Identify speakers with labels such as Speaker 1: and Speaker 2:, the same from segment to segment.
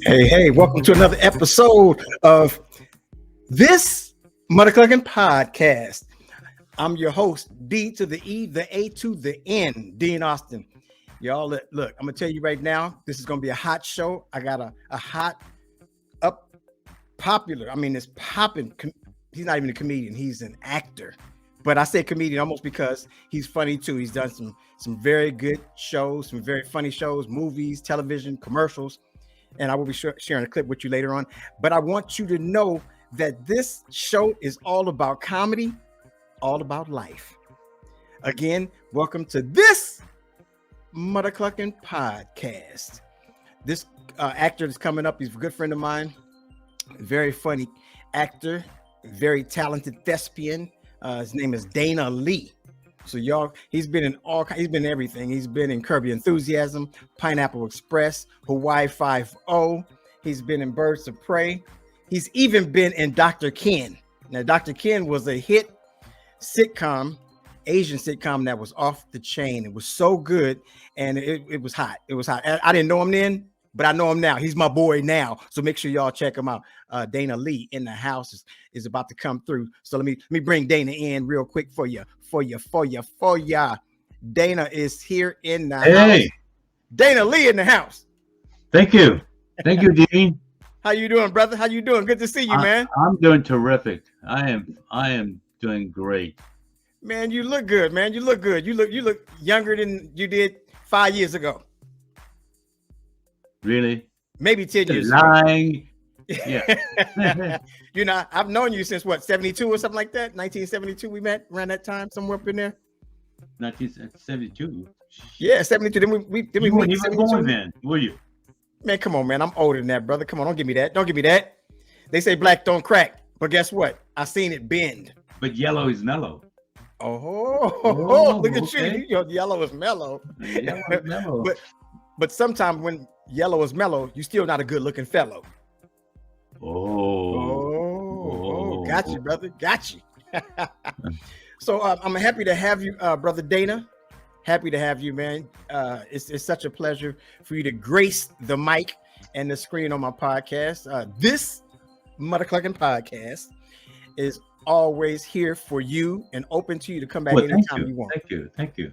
Speaker 1: Hey, welcome to another episode of this MuddaCluckin Podcast. I'm your host, D to the E, the A to the N, Dean Austin. Y'all, look, I'm going to tell you right now, this is going to be a hot show. I got a hot, popular, it's popping. He's not even a comedian. He's an actor. But I say comedian almost because he's funny too. He's done some very good shows, some very funny shows, movies, television, commercials. And I will be sharing a clip with you later on. But I want you to know that this show is all about comedy, all about life. Again, welcome to this MuddaCluckin Podcast. This actor that's coming up, he's a good friend of mine, very funny actor, very talented thespian. His name is Dana Lee. So y'all, he's been in everything. He's been in Curb Your Enthusiasm, Pineapple Express, Hawaii 5-0. He's been in Birds of Prey. He's even been in Dr. Ken. Now, Dr. Ken was a hit sitcom, Asian sitcom that was off the chain. It was so good, and it was hot. It was hot. I didn't know him then, but I know him now. He's my boy now. So make sure y'all check him out. Dana Lee in the house is about to come through. So let me bring Dana in real quick for you. Dana is here in the house. Dana Lee in the house.
Speaker 2: Thank you, Dean.
Speaker 1: How you doing, brother? How you doing? Good to see you, man.
Speaker 2: I'm doing terrific. I am doing great.
Speaker 1: Man, you look good, man. You look good. You look younger than you did 5 years ago.
Speaker 2: Really?
Speaker 1: Maybe 10 years
Speaker 2: lying.
Speaker 1: Yeah. I've known you since what, 72 or something like that? 1972 we met around that time, somewhere up in there.
Speaker 2: 1972.
Speaker 1: Yeah, 72. Then we meet.
Speaker 2: You were born then, were you?
Speaker 1: Man, come on, man. I'm older than that, brother. Come on, don't give me that. They say black don't crack, but guess what? I seen it bend.
Speaker 2: But yellow is mellow.
Speaker 1: Oh, look at you. Your yellow is mellow.
Speaker 2: Yellow is mellow.
Speaker 1: But sometimes when yellow is mellow, you still not a good looking fellow. Oh, got you, brother. Got you. So I'm happy to have you, brother Dana. Happy to have you, man. It's such a pleasure for you to grace the mic and the screen on my podcast. This MuddaCluckin Podcast is always here for you and open to you to come back anytime you want.
Speaker 2: Thank you.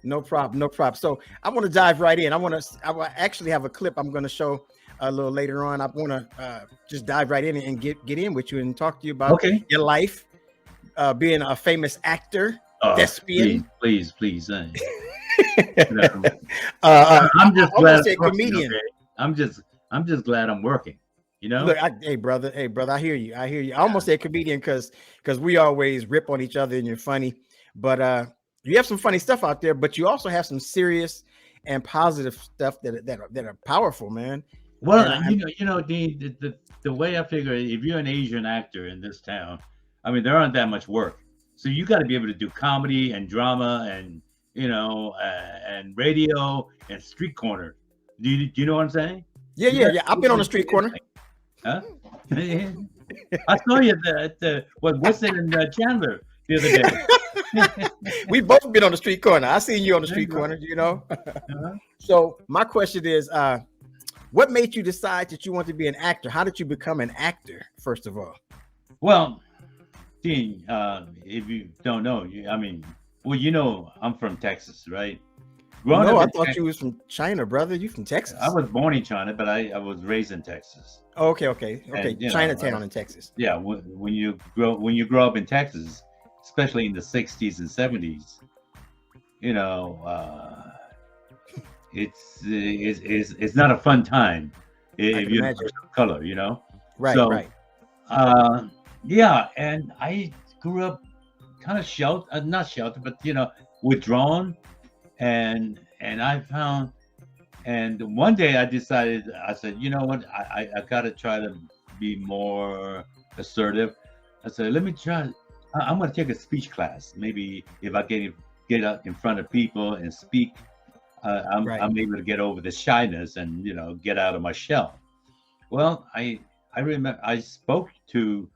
Speaker 1: No problem. So I want to dive right in. I will actually have a clip I'm going to show a little later on. I want to just dive right in and get in with you and talk to you about your life, being a famous actor, thespian.
Speaker 2: Please.
Speaker 1: I'm
Speaker 2: just glad
Speaker 1: I'm comedian.
Speaker 2: Okay? I'm just glad I'm working. You know,
Speaker 1: look, hey brother, I hear you. I almost said comedian because we always rip on each other and you're funny, but you have some funny stuff out there, but you also have some serious and positive stuff that are powerful, man.
Speaker 2: Well, you know, Dean, the way I figure, if you're an Asian actor in this town, there aren't that much work, so you got to be able to do comedy and drama and and radio and street corner. Do you know what I'm saying?
Speaker 1: Yeah. I've been on the street corner.
Speaker 2: Huh? I saw you at the what's it in Chandler the other day.
Speaker 1: We both been on the street corner. I seen you on the street corner, So my question is, what made you decide that you want to be an actor? How did you become an actor, first of all?
Speaker 2: Well, Dean, if you don't know, I'm from Texas, right?
Speaker 1: I thought you was from China, brother. You from Texas?
Speaker 2: I was born in China, but I was raised in Texas.
Speaker 1: Oh, okay. And, Chinatown in Texas.
Speaker 2: Yeah, when you grow up in Texas, especially in the 60s and 70s, it's not a fun time if you're a person of color,
Speaker 1: Right,
Speaker 2: so,
Speaker 1: right.
Speaker 2: And I grew up kind of not sheltered, but withdrawn, and I found, and one day I said, you know what, I gotta try to be more assertive. I said, let me try. I'm gonna take a speech class. Maybe if I get up in front of people and speak, I'm able to get over the shyness and get out of my shell. Well, I remember I spoke to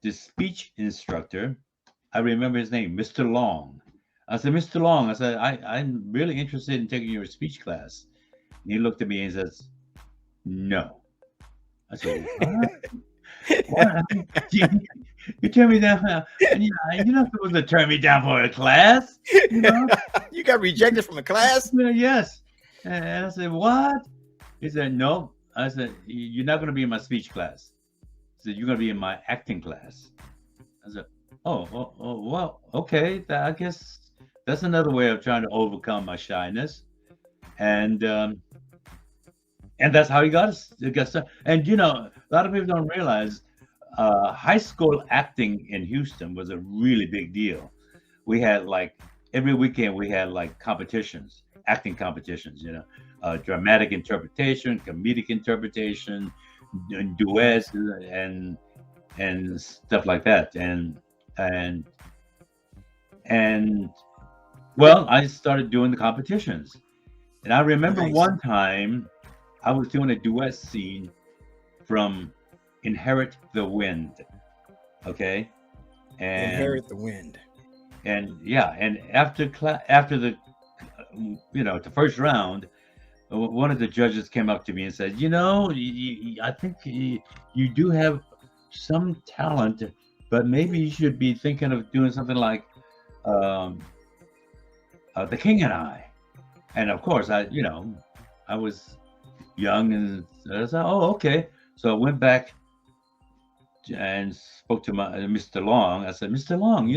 Speaker 2: the speech instructor. I remember his name, Mr. Long. I said, Mr. Long, I'm really interested in taking your speech class. And he looked at me and says, no. I said, what? What? You, you turn me down, and you're not supposed to turn me down for a class, you know?
Speaker 1: You got rejected from a class?
Speaker 2: Well, yes. And I said, what? He said, no. I said, you're not going to be in my speech class. He said, you're going to be in my acting class. I said, oh, well, okay. I guess that's another way of trying to overcome my shyness. And that's how he got started. And, a lot of people don't realize high school acting in Houston was a really big deal. We had every weekend we had competitions, acting competitions, dramatic interpretation, comedic interpretation, duets, and stuff like that. And well, I started doing the competitions. And I remember one time I was doing a duet scene from Inherit the Wind. Okay. And
Speaker 1: Inherit the Wind.
Speaker 2: And yeah, and after the the first round, one of the judges came up to me and said, I think you do have some talent, but maybe you should be thinking of doing something like The King and I. And of course, I was young, and I said, oh, okay. So I went back and spoke to Mr. Long. I said, Mr. Long,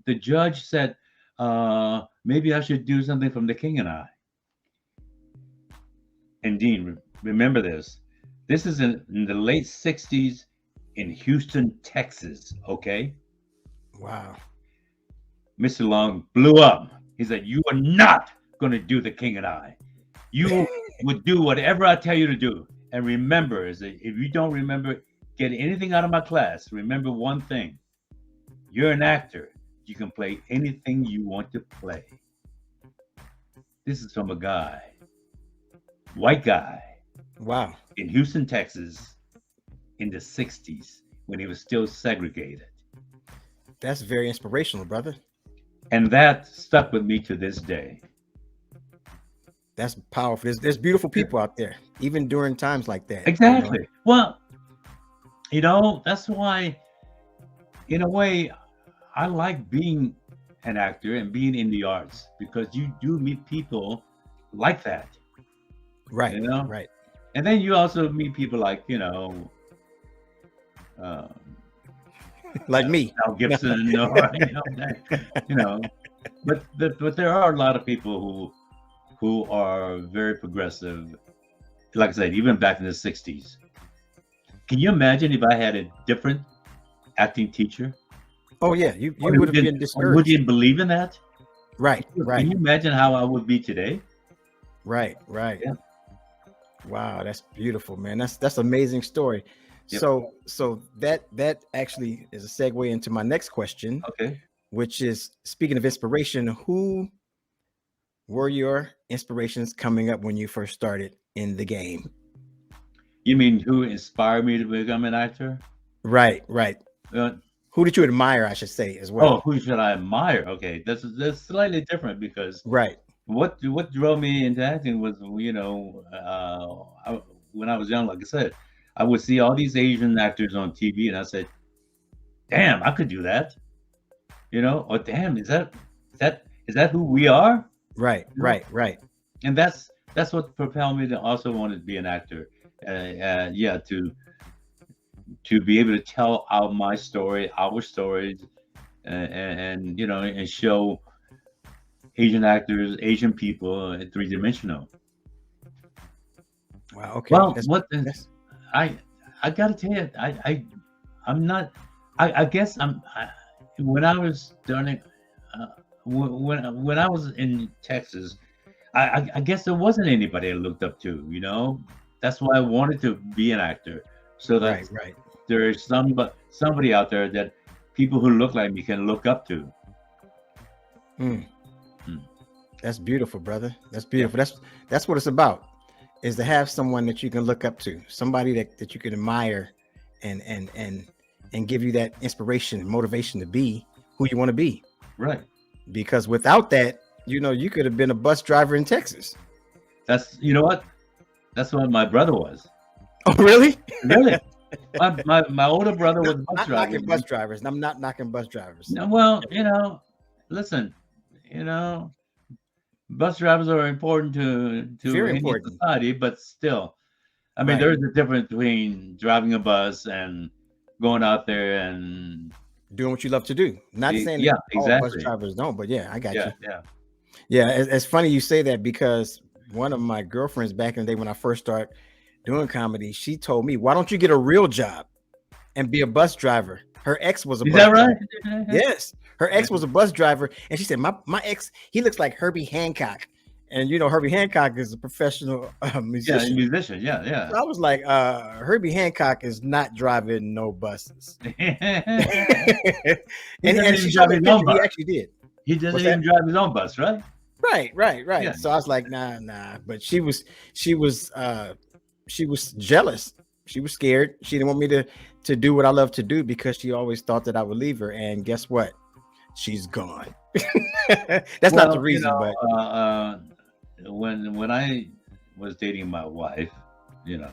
Speaker 2: the judge said, maybe I should do something from The King and I. And Dean, remember this. This is in the late 60s in Houston, Texas, okay?
Speaker 1: Wow.
Speaker 2: Mr. Long blew up. He said, you are not going to do The King and I. You would do whatever I tell you to do. And remember, if you don't remember, get anything out of my class, remember one thing. You're an actor. You can play anything you want to play. This is from a guy, white guy.
Speaker 1: Wow.
Speaker 2: In Houston, Texas, in the 60s, when he was still segregated.
Speaker 1: That's very inspirational, brother.
Speaker 2: And that stuck with me to this day.
Speaker 1: That's powerful. There's beautiful people out there, even during times like that.
Speaker 2: Exactly. Well, that's why, in a way, I like being an actor and being in the arts, because you do meet people like that.
Speaker 1: Right. Right.
Speaker 2: And then you also meet people like,
Speaker 1: like me,
Speaker 2: Mel Gibson, but there are a lot of people who are very progressive. Like I said, even back in the 60s. Can you imagine if I had a different acting teacher?
Speaker 1: Oh yeah, you would have been discouraged.
Speaker 2: Would you believe in that?
Speaker 1: Right.
Speaker 2: Can you imagine how I would be today?
Speaker 1: Right.
Speaker 2: Yeah.
Speaker 1: Wow, that's beautiful, man. That's an amazing story.
Speaker 2: Yep.
Speaker 1: So that actually is a segue into my next question.
Speaker 2: Okay.
Speaker 1: Which is, speaking of inspiration, who were your inspirations coming up when you first started in the game?
Speaker 2: You mean who inspired me to become an actor?
Speaker 1: Right. Who did you admire, I should say, as well?
Speaker 2: Oh, who should I admire? Okay, that's slightly different, because
Speaker 1: right.
Speaker 2: What drove me into acting was, when I was young, like I said, I would see all these Asian actors on TV, and I said, "Damn, I could do that." Or damn, is that who we are?
Speaker 1: Right.
Speaker 2: And that's what propelled me to also want to be an actor. To be able to tell our stories, and show Asian actors, Asian people, three-dimensional.
Speaker 1: Wow. Okay.
Speaker 2: Well, I gotta tell you, when I was done, when I was in Texas, I guess there wasn't anybody I looked up to. That's why I wanted to be an actor, so that there is somebody out there that people who look like me can look up to.
Speaker 1: That's beautiful, brother. That's beautiful. Yeah. That's what it's about, is to have someone that you can look up to, somebody that you can admire, and give you that inspiration and motivation to be who you want to be.
Speaker 2: Right.
Speaker 1: Because without that, you could have been a bus driver in Texas.
Speaker 2: That's what my brother was.
Speaker 1: Oh, really?
Speaker 2: Really? My older brother was a bus
Speaker 1: Not
Speaker 2: driver.
Speaker 1: knocking bus drivers. And I'm not knocking bus drivers.
Speaker 2: No, well, listen, bus drivers are important to
Speaker 1: Very
Speaker 2: any
Speaker 1: important.
Speaker 2: society, but still, I mean,
Speaker 1: Right.
Speaker 2: there is a difference between driving a bus and going out there and
Speaker 1: Doing what you love to do. Not saying
Speaker 2: yeah,
Speaker 1: that all bus
Speaker 2: exactly.
Speaker 1: drivers don't, but yeah, I got
Speaker 2: Yeah,
Speaker 1: you.
Speaker 2: yeah.
Speaker 1: Yeah, it's funny you say that because one of my girlfriends back in the day when I first started doing comedy, she told me, "Why don't you get a real job and be a bus driver?" Her ex was a
Speaker 2: Is
Speaker 1: bus
Speaker 2: that right?
Speaker 1: driver. Yes, her ex was a bus driver, and she said, "My ex, he looks like Herbie Hancock." And Herbie Hancock is a professional
Speaker 2: Yeah,
Speaker 1: musician.
Speaker 2: musician. Yeah, yeah.
Speaker 1: So I was like, Herbie Hancock is not driving no buses.
Speaker 2: He
Speaker 1: and
Speaker 2: doesn't
Speaker 1: she
Speaker 2: even
Speaker 1: showed
Speaker 2: drive
Speaker 1: me a
Speaker 2: his own
Speaker 1: picture. He
Speaker 2: bus.
Speaker 1: actually did.
Speaker 2: He doesn't
Speaker 1: What's
Speaker 2: even
Speaker 1: that?
Speaker 2: drive his own bus, right?
Speaker 1: Right.
Speaker 2: Yeah.
Speaker 1: So I was like, nah. But she was jealous. She was scared. She didn't want me to do what I love to do because she always thought that I would leave her. And guess what? She's gone. That's not the reason, but
Speaker 2: when I was dating my wife, and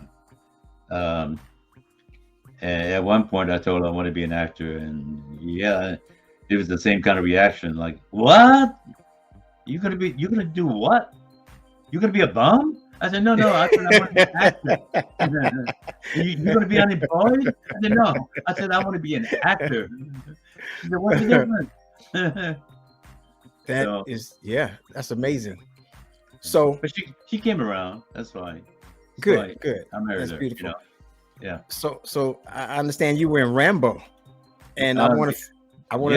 Speaker 2: at one point I told her I want to be an actor, and yeah, it was the same kind of reaction. Like, what? You're gonna do what? You're gonna be a bum? I said, no. I said, I want to be an actor. You're gonna be unemployed? I said, no. I said, I want to be an actor. She said, what's the difference?
Speaker 1: That's amazing. So,
Speaker 2: but she came around. That's fine.
Speaker 1: Good.
Speaker 2: I married
Speaker 1: That's
Speaker 2: her.
Speaker 1: beautiful.
Speaker 2: Yeah.
Speaker 1: So I understand you were in Rambo, and I want to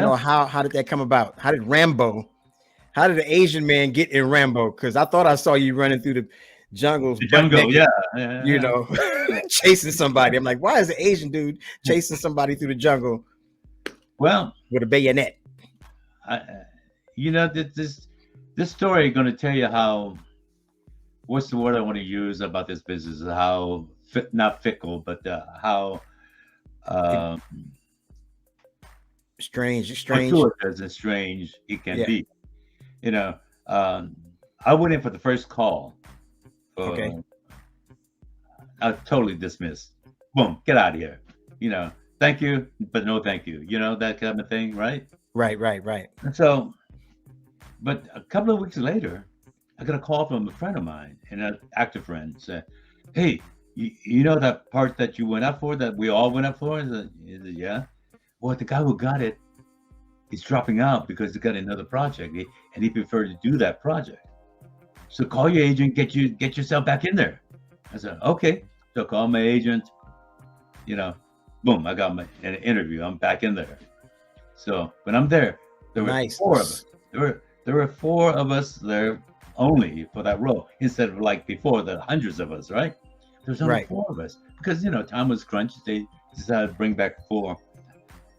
Speaker 1: know how did that come about? How did the Asian man get in Rambo? Because I thought I saw you running through the jungles,
Speaker 2: yeah.
Speaker 1: chasing somebody. I'm like, why is the Asian dude chasing somebody through the jungle?
Speaker 2: Well,
Speaker 1: with a bayonet.
Speaker 2: This story is going to tell you how. What's the word I want to use about this business? How not fickle, but how
Speaker 1: strange
Speaker 2: fortuitous and strange it can be. I went in for the first call.
Speaker 1: Okay.
Speaker 2: I was totally dismissed. Boom, get out of here. Thank you, but no thank you. That kind of thing, right?
Speaker 1: Right.
Speaker 2: And so, but a couple of weeks later, I got a call from a friend of mine, and an actor friend said, "Hey, you know that part that you went up for, that we all went up for?" I said, "Yeah." Well, the guy who got it is dropping out because he got another project, and he preferred to do that project. So call your agent, get yourself back in there. I said, "Okay." So call my agent. Boom, I got an interview. I'm back in there. So when I'm there, there were four of us. There were four of us there only for that role, instead of like before the hundreds of us, right? There's only four of us because time was crunched. They decided to bring back four,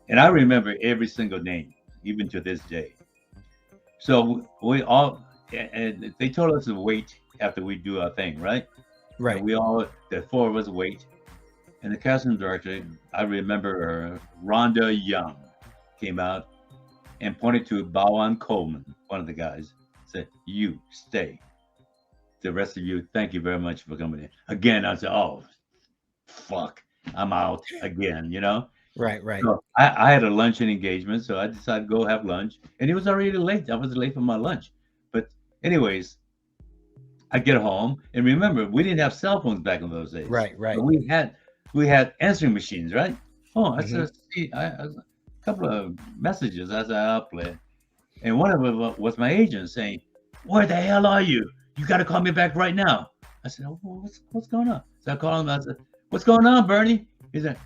Speaker 2: and I remember every single name, even to this day. So we all, and they told us to wait after we do our thing, right?
Speaker 1: Right.
Speaker 2: And the four of us wait, and the casting director, I remember Rhonda Young, came out and pointed to Bawan Coleman, one of the guys, said, "You stay. The rest of you, thank you very much for coming in." Again, I said, "Oh, fuck, I'm out again,"
Speaker 1: Right.
Speaker 2: So I had a luncheon engagement, so I decided to go have lunch, and it was already late. I was late for my lunch. But anyways, I get home, and remember, we didn't have cell phones back in those days.
Speaker 1: Right.
Speaker 2: But we had answering machines, right? Oh, I said, see, a couple of messages as I play, and one of them was my agent saying, "Where the hell are you? You got to call me back right now." I said, "Oh, what's going on?" So I called him. I said, "What's going on, Bernie?" He said,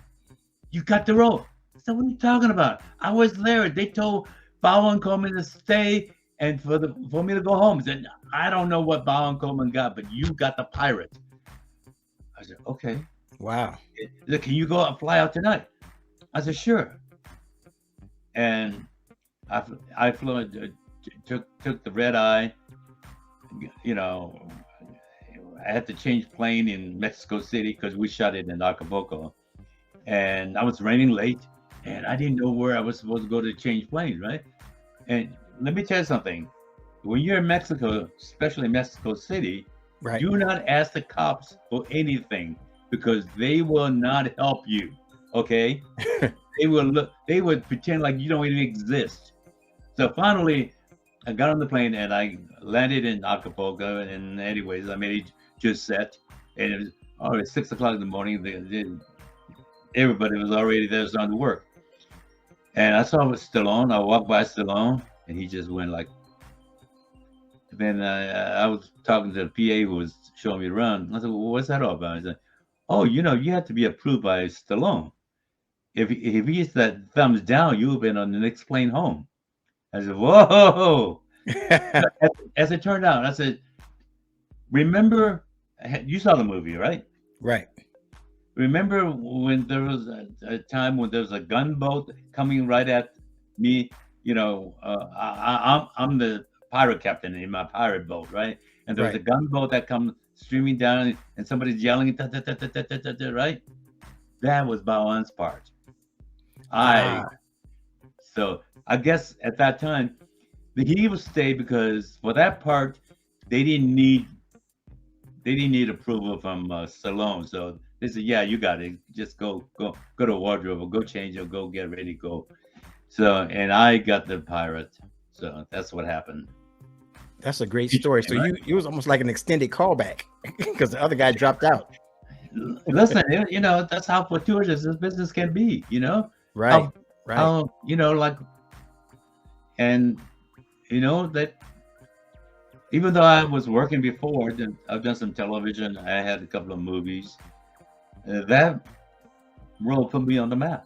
Speaker 2: "You got the role." I said, "What are you talking about? I was there. They told Bowen Coleman to stay and for me to go home." He said, "I don't know what Bowen Coleman got, but you got the pirate." I said, "Okay."
Speaker 1: Wow.
Speaker 2: He said, "Can you go and fly out tonight?" I said, "Sure." And I flew, took the red eye. I had to change plane in Mexico City because we shot it in Acapulco, and I was running late, and I didn't know where I was supposed to go to change planes, right? And let me tell you something: when you're in Mexico, especially Mexico City,
Speaker 1: Right.
Speaker 2: do not ask the cops for anything. because they will not help you. Okay, they would pretend like you don't even exist. So finally, I got on the plane and I landed in Acapulco. And anyways, I made it just set, and it was already 6 o'clock in the morning. Everybody was already there starting to work. And I saw Stallone. I walked by Stallone, and he just went like. Then I was talking to the PA who was showing me around. I said, "Well, what's that all about?" He said, "Oh, you have to be approved by Stallone. If he gets that thumbs down, you've been on the next plane home." I said, "Whoa!" As it turned out, I said, "Remember, you saw the movie, right?
Speaker 1: Right.
Speaker 2: Remember when there was a time when there was a gunboat coming right at me? I'm the pirate captain in my pirate boat, right? And there was a gunboat that comes streaming down, and somebody's yelling, da, da, da, da, da, da, da, right? That was Baoan's part. So I guess at that time, he would stay because for that part, they didn't need approval from Stallone. So they said, "Yeah, you got it. Just go to a wardrobe, or go change, or go get ready, go." So, and I got the pirate. So that's what happened.
Speaker 1: That's a great story. So you was almost like an extended callback because the other guy dropped out.
Speaker 2: Listen, that's how fortuitous this business can be.
Speaker 1: Right.
Speaker 2: That even though I was working before, I've done some television. I had a couple of movies. That role put me on the map.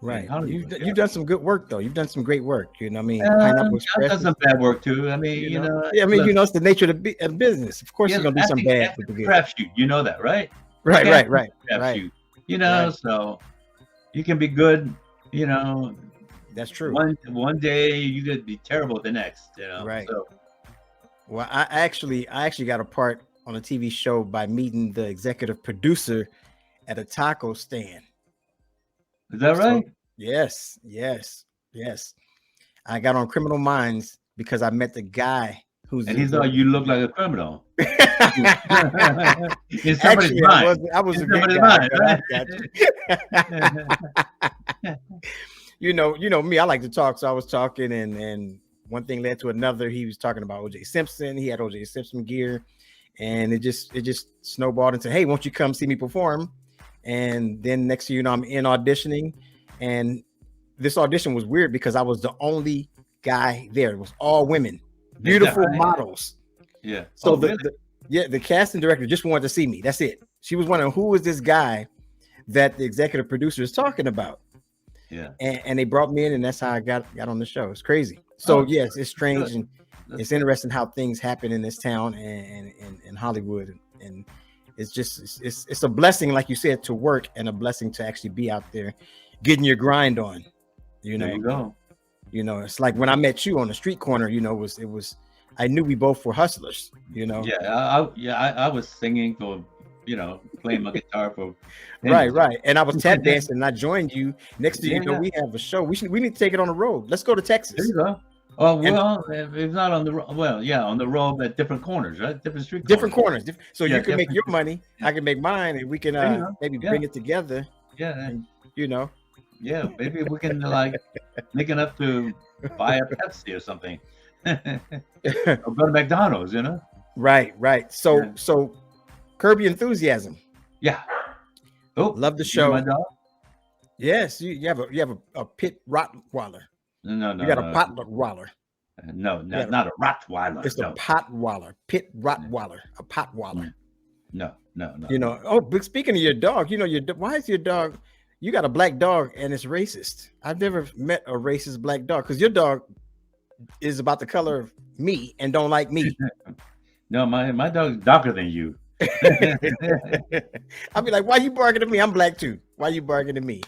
Speaker 1: Right. You've done some good work though. You've done some great work. Pineapple
Speaker 2: I've done some bad work too.
Speaker 1: It's the nature of the business. Of course, you're gonna do some bad with the good.
Speaker 2: Crapshoot, you know that, right?
Speaker 1: Right.
Speaker 2: Crapshoot. So you can be good.
Speaker 1: That's true.
Speaker 2: One day you could be terrible the next.
Speaker 1: Right.
Speaker 2: So.
Speaker 1: Well, I actually got a part on a TV show by meeting the executive producer at a taco stand.
Speaker 2: Is that right?
Speaker 1: Yes. I got on Criminal Minds because I met the guy
Speaker 2: and he thought you looked like a criminal. In somebody's
Speaker 1: Actually,
Speaker 2: mind.
Speaker 1: I was a good
Speaker 2: guy.
Speaker 1: Right? You know me. I like to talk, so I was talking, and one thing led to another. He was talking about O.J. Simpson. He had O.J. Simpson gear, and it just snowballed into, "Hey, won't you come see me perform?" And then next thing you know, I'm in auditioning, and this audition was weird because I was the only guy there. It was all women, beautiful models.
Speaker 2: Yeah.
Speaker 1: So the casting director just wanted to see me. That's it. She was wondering, who is this guy that the executive producer is talking about?
Speaker 2: Yeah.
Speaker 1: And they brought me in, and that's how I got on the show. It's crazy. So yes, it's strange and it's interesting how things happen in this town and in Hollywood, and it's just it's a blessing, like you said, to work, and a blessing to actually be out there getting your grind on.
Speaker 2: There you go.
Speaker 1: It's like when I met you on the street corner. It was I knew we both were hustlers.
Speaker 2: I was singing for playing my guitar for
Speaker 1: right, and I was tap dancing, and I joined you. Next thing you know, we have a show. We need to take it on the road. Let's go to Texas.
Speaker 2: There you go. Oh well, it's not on the road. Well, yeah, on the road at different corners, right? Different corners.
Speaker 1: So you can make your money, I can make mine, and we can maybe bring it together.
Speaker 2: Yeah,
Speaker 1: and,
Speaker 2: Yeah, maybe we can make enough to buy a Pepsi or something, or go to McDonald's.
Speaker 1: Right. So Curb Your Enthusiasm.
Speaker 2: Yeah. Oh,
Speaker 1: love the show.
Speaker 2: My dog?
Speaker 1: Yes, you have a pit Rottweiler.
Speaker 2: No.
Speaker 1: You got a Pottweiler.
Speaker 2: No, not a Rottweiler.
Speaker 1: It's a Pottweiler, pit Rottweiler, a Pottweiler.
Speaker 2: No.
Speaker 1: But speaking of your dog, why is your dog? You got a black dog and it's racist. I've never met a racist black dog, because your dog is about the color of me and don't like me.
Speaker 2: No, my dog's darker than you.
Speaker 1: I'll be like, why you barking at me? I'm black too. Why you barking at me?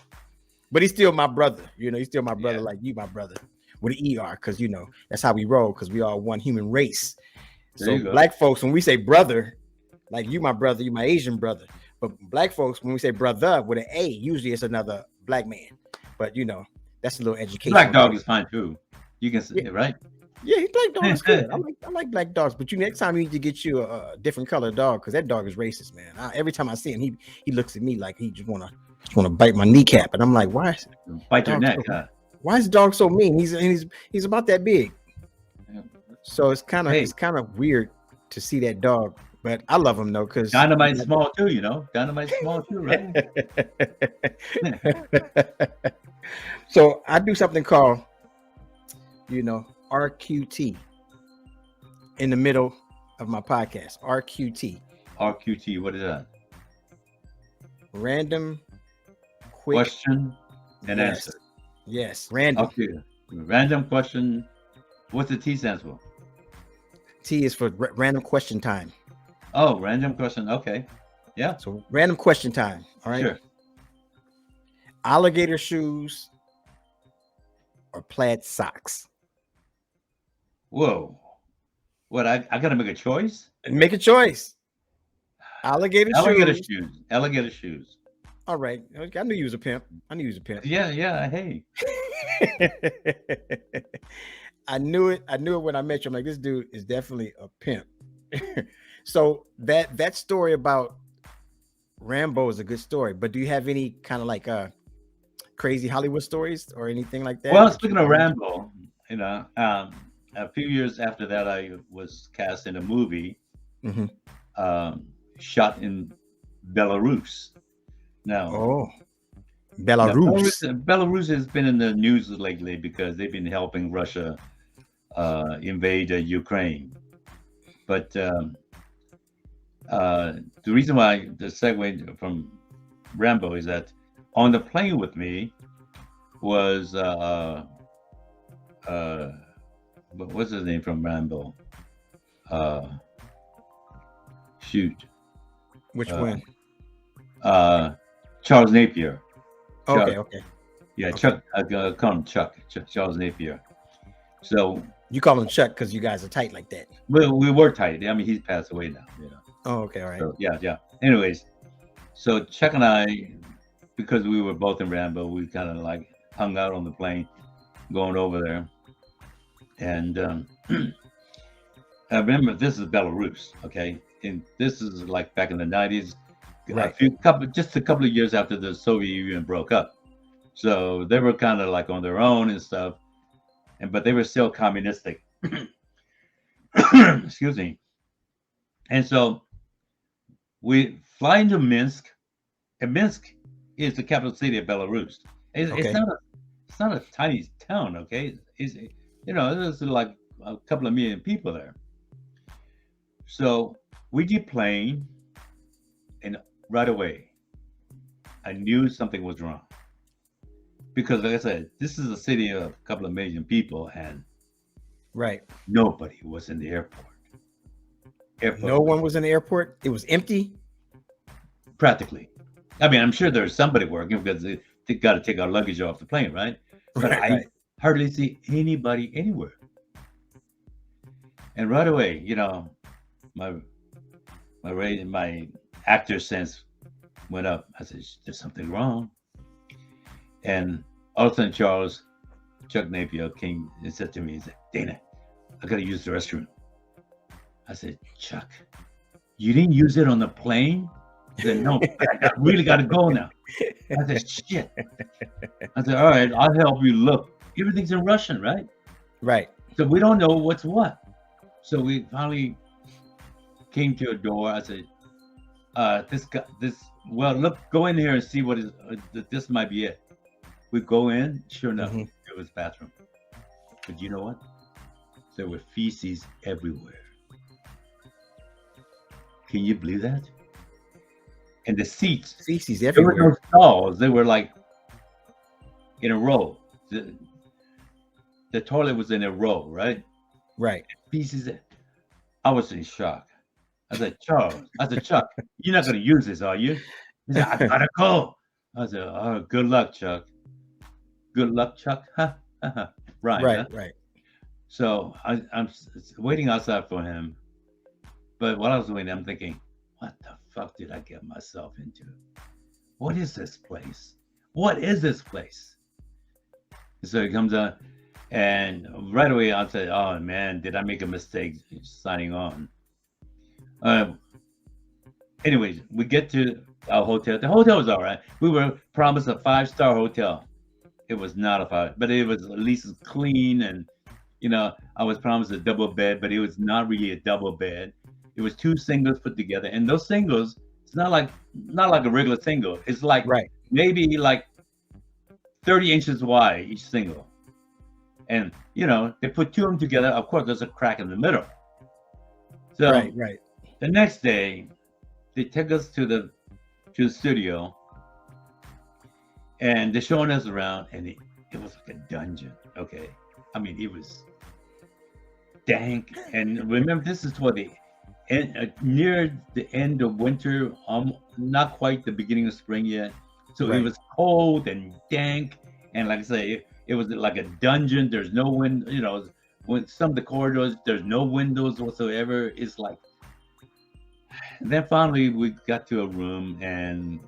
Speaker 1: But he's still my brother. He's still my brother, like you, my brother, with an ER, because that's how we roll, because we are one human race. So black folks, when we say brother, like you, my brother, you my Asian brother. But black folks, when we say brother with an A, usually it's another black man. But that's a little education.
Speaker 2: Black dog is fine too. You can say it, right?
Speaker 1: Yeah, black dog is good. I like black dogs, but next time you need to get you a different color dog because that dog is racist, man. Every time I see him, he looks at me like he just wanna bite my kneecap, and I'm like, why is
Speaker 2: Bite your
Speaker 1: dog
Speaker 2: neck,
Speaker 1: so,
Speaker 2: huh?
Speaker 1: why is the dog so mean? He's about that big, so it's kind
Speaker 2: Hey,
Speaker 1: of weird to see that dog. But I love him though, because
Speaker 2: Dynamite's small too, you know. Dynamite's small too, right?
Speaker 1: So I do something called, RQT in the middle of my podcast. RQT.
Speaker 2: RQT, what is that?
Speaker 1: Random, quick
Speaker 2: Question and
Speaker 1: yes.
Speaker 2: answer.
Speaker 1: Yes, random.
Speaker 2: Okay. Random question. What's the T stands for?
Speaker 1: T is for random question time.
Speaker 2: Oh, random question. Okay. Yeah.
Speaker 1: So random question time. All right.
Speaker 2: Sure.
Speaker 1: Alligator shoes or plaid socks?
Speaker 2: Whoa. What? I got to make a choice?
Speaker 1: Make a choice. Alligator shoes.
Speaker 2: shoes. Alligator shoes.
Speaker 1: All right. I knew you was a pimp.
Speaker 2: Yeah. Yeah. Hey.
Speaker 1: I knew it when I met you. I'm like, this dude is definitely a pimp. So that story about Rambo is a good story, but do you have any kind of like crazy Hollywood stories or anything like that?
Speaker 2: Well, speaking of Rambo, a few years after that, I was cast in a movie shot in Belarus. Now,
Speaker 1: Belarus.
Speaker 2: Belarus has been in the news lately because they've been helping Russia invade Ukraine. But the reason why the segue from Rambo is that on the plane with me was what's his name from Rambo? Shoot.
Speaker 1: Which one?
Speaker 2: Charles Napier.
Speaker 1: Okay.
Speaker 2: Yeah,
Speaker 1: okay.
Speaker 2: Chuck. I call him Chuck. Charles Napier. So
Speaker 1: you call him Chuck because you guys are tight like that.
Speaker 2: We were tight. I mean, he's passed away now.
Speaker 1: Oh, okay, all right.
Speaker 2: So, yeah. Anyways, so Chuck and I, because we were both in Rambo, we kind of like hung out on the plane, going over there, and I remember this is Belarus, okay, and this is like back in the 90s,
Speaker 1: right?
Speaker 2: Just a couple of years after the Soviet Union broke up, so they were kind of like on their own and stuff, but they were still communistic. Excuse me. And so we fly into Minsk, and Minsk is the capital city of Belarus. It's not a tiny town, okay? There's like a couple of million people there. So we deplane, and right away, I knew something was wrong. Because, like I said, this is a city of a couple of million people, and nobody was in the airport.
Speaker 1: No one was in the airport? It was empty?
Speaker 2: Practically. I mean, I'm sure there's somebody working because they got to take our luggage off the plane, right? But I hardly see anybody anywhere. And right away, my actor sense went up. I said, "There's something wrong." And all of a sudden, Chuck Napier came and said to me, he said, "Dana, I got to use the restroom." I said, "Chuck, you didn't use it on the plane?" He said, "No, I really got to go now." I said, "Shit." I said, "All right, I'll help you look. Everything's in Russian, right?"
Speaker 1: Right.
Speaker 2: So we don't know what's what. So we finally came to a door. I said, look, go in here and see what is, this might be it." We go in, sure enough, it was bathroom. But you know what? There were feces everywhere. Can you believe that? And the seats,
Speaker 1: feces everywhere.
Speaker 2: There were no stalls. They were like in a row. The toilet was in a row, right?
Speaker 1: Right.
Speaker 2: Feces. I was in shock. I said, Chuck, you're not going to use this, are you? He said, "I got to go." I said, "Oh, good luck, Chuck." Good luck, Chuck. Right. So I'm waiting outside for him. But while I was waiting, I'm thinking, what the fuck did I get myself into? What is this place? And so he comes out. And right away, I said, "Oh man, did I make a mistake signing on?" Uh, Anyways, we get to our hotel. The hotel was all right. We were promised a 5-star hotel. It was not a 5, but it was at least clean. And I was promised a double bed, but it was not really a double bed. It was 2 singles put together, and those singles, it's not like a regular single. It's like
Speaker 1: Right.
Speaker 2: maybe like 30 inches wide each single. And they put 2 of them together. Of course, there's a crack in the middle. So
Speaker 1: Right.
Speaker 2: the next day, they took us to the studio, and they're showing us around, and it was like a dungeon. Okay, I mean, it was dank. And remember, this is toward the end, near the end of winter, not quite the beginning of spring yet. So it was cold and dank, and like I say, it was like a dungeon. There's no wind. When some of the corridors, there's no windows whatsoever. It's like. And then finally, we got to a room, and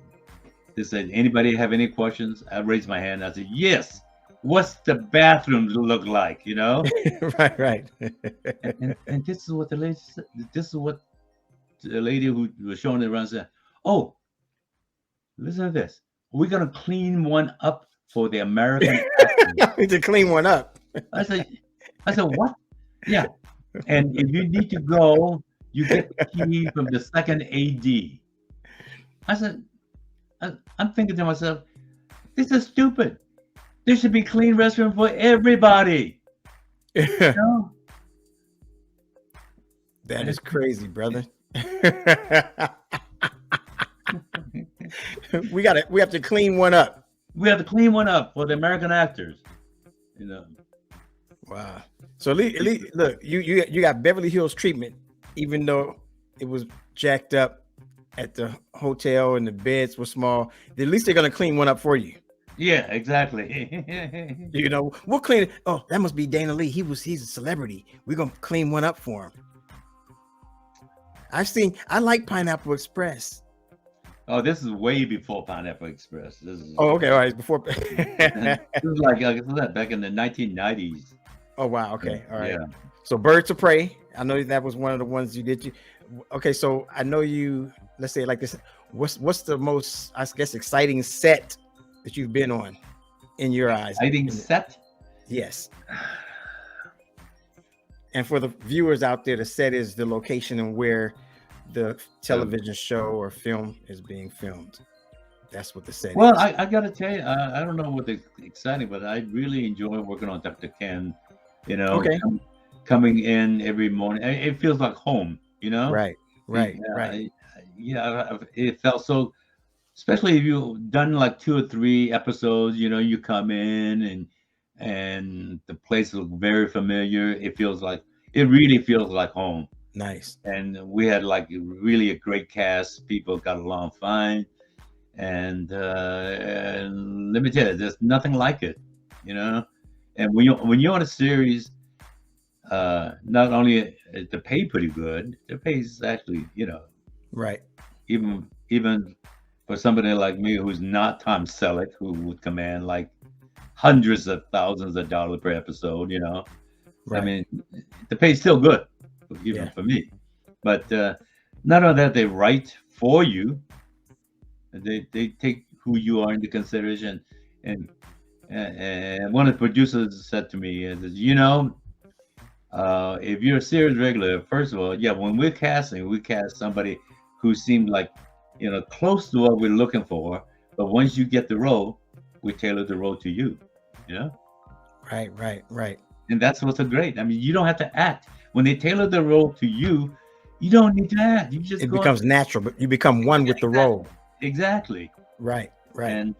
Speaker 2: they said, "Anybody have any questions?" I raised my hand. I said, "Yes. What's the bathroom look like?"
Speaker 1: Right.
Speaker 2: And this is what the lady said. This is what the lady who was showing it around said. "Oh, listen to this. We're gonna clean one up for the American actors."
Speaker 1: To clean one up.
Speaker 2: I said, "What?" Yeah. And if you need to go, you get the key from the second AD. I said, I'm thinking to myself, this is stupid. There should be clean restroom for everybody.
Speaker 1: That is crazy, brother. We have to clean one up.
Speaker 2: We have to clean one up for the American actors.
Speaker 1: Wow. So at least look, you got Beverly Hills treatment, even though it was jacked up at the hotel and the beds were small. At least they're gonna clean one up for you.
Speaker 2: Yeah, exactly.
Speaker 1: We'll clean it. Oh, that must be Dana Lee. He's a celebrity. We're gonna clean one up for him. I like Pineapple Express.
Speaker 2: Oh, this is way before Pineapple Express.
Speaker 1: Okay, all right. Before
Speaker 2: this is like back in the 1990s.
Speaker 1: Oh wow, okay, all right.
Speaker 2: Yeah.
Speaker 1: So Birds of Prey, I know that was one of the ones you did. Okay, so I know you. Let's say it like this. What's the most, I guess, exciting set that you've been on in your eyes?
Speaker 2: Exciting set?
Speaker 1: Yes. And for the viewers out there, the set is the location and where the television show or film is being filmed. That's what the set is.
Speaker 2: Well, I got to tell you, I don't know what the exciting, but I really enjoy working on Dr. Ken.
Speaker 1: Okay.
Speaker 2: Coming in every morning, it feels like home.
Speaker 1: Right.
Speaker 2: It felt so. Especially if you've done like 2 or 3 episodes, you come in and the place looks very familiar. It really feels like home.
Speaker 1: Nice.
Speaker 2: And we had like really a great cast. People got along fine. And let me tell you, there's nothing like it, And when you're on a series, not only is the pay pretty good, the pay is actually,
Speaker 1: right.
Speaker 2: Even for somebody like me who's not Tom Selleck, who would command like hundreds of thousands of dollars per episode,
Speaker 1: Right.
Speaker 2: I mean, the pay's still good, even for me. But not only that, they write for you. They take who you are into consideration. And one of the producers said to me, if you're a series regular, first of all, when we're casting, we cast somebody who seemed like, close to what we're looking for. But once you get the role, we tailor the role to you,
Speaker 1: Right.
Speaker 2: And that's what's so great. I mean, you don't have to act. When they tailor the role to you, you don't need to act. It
Speaker 1: becomes natural, but you become one with the role.
Speaker 2: Exactly.
Speaker 1: Right.
Speaker 2: And,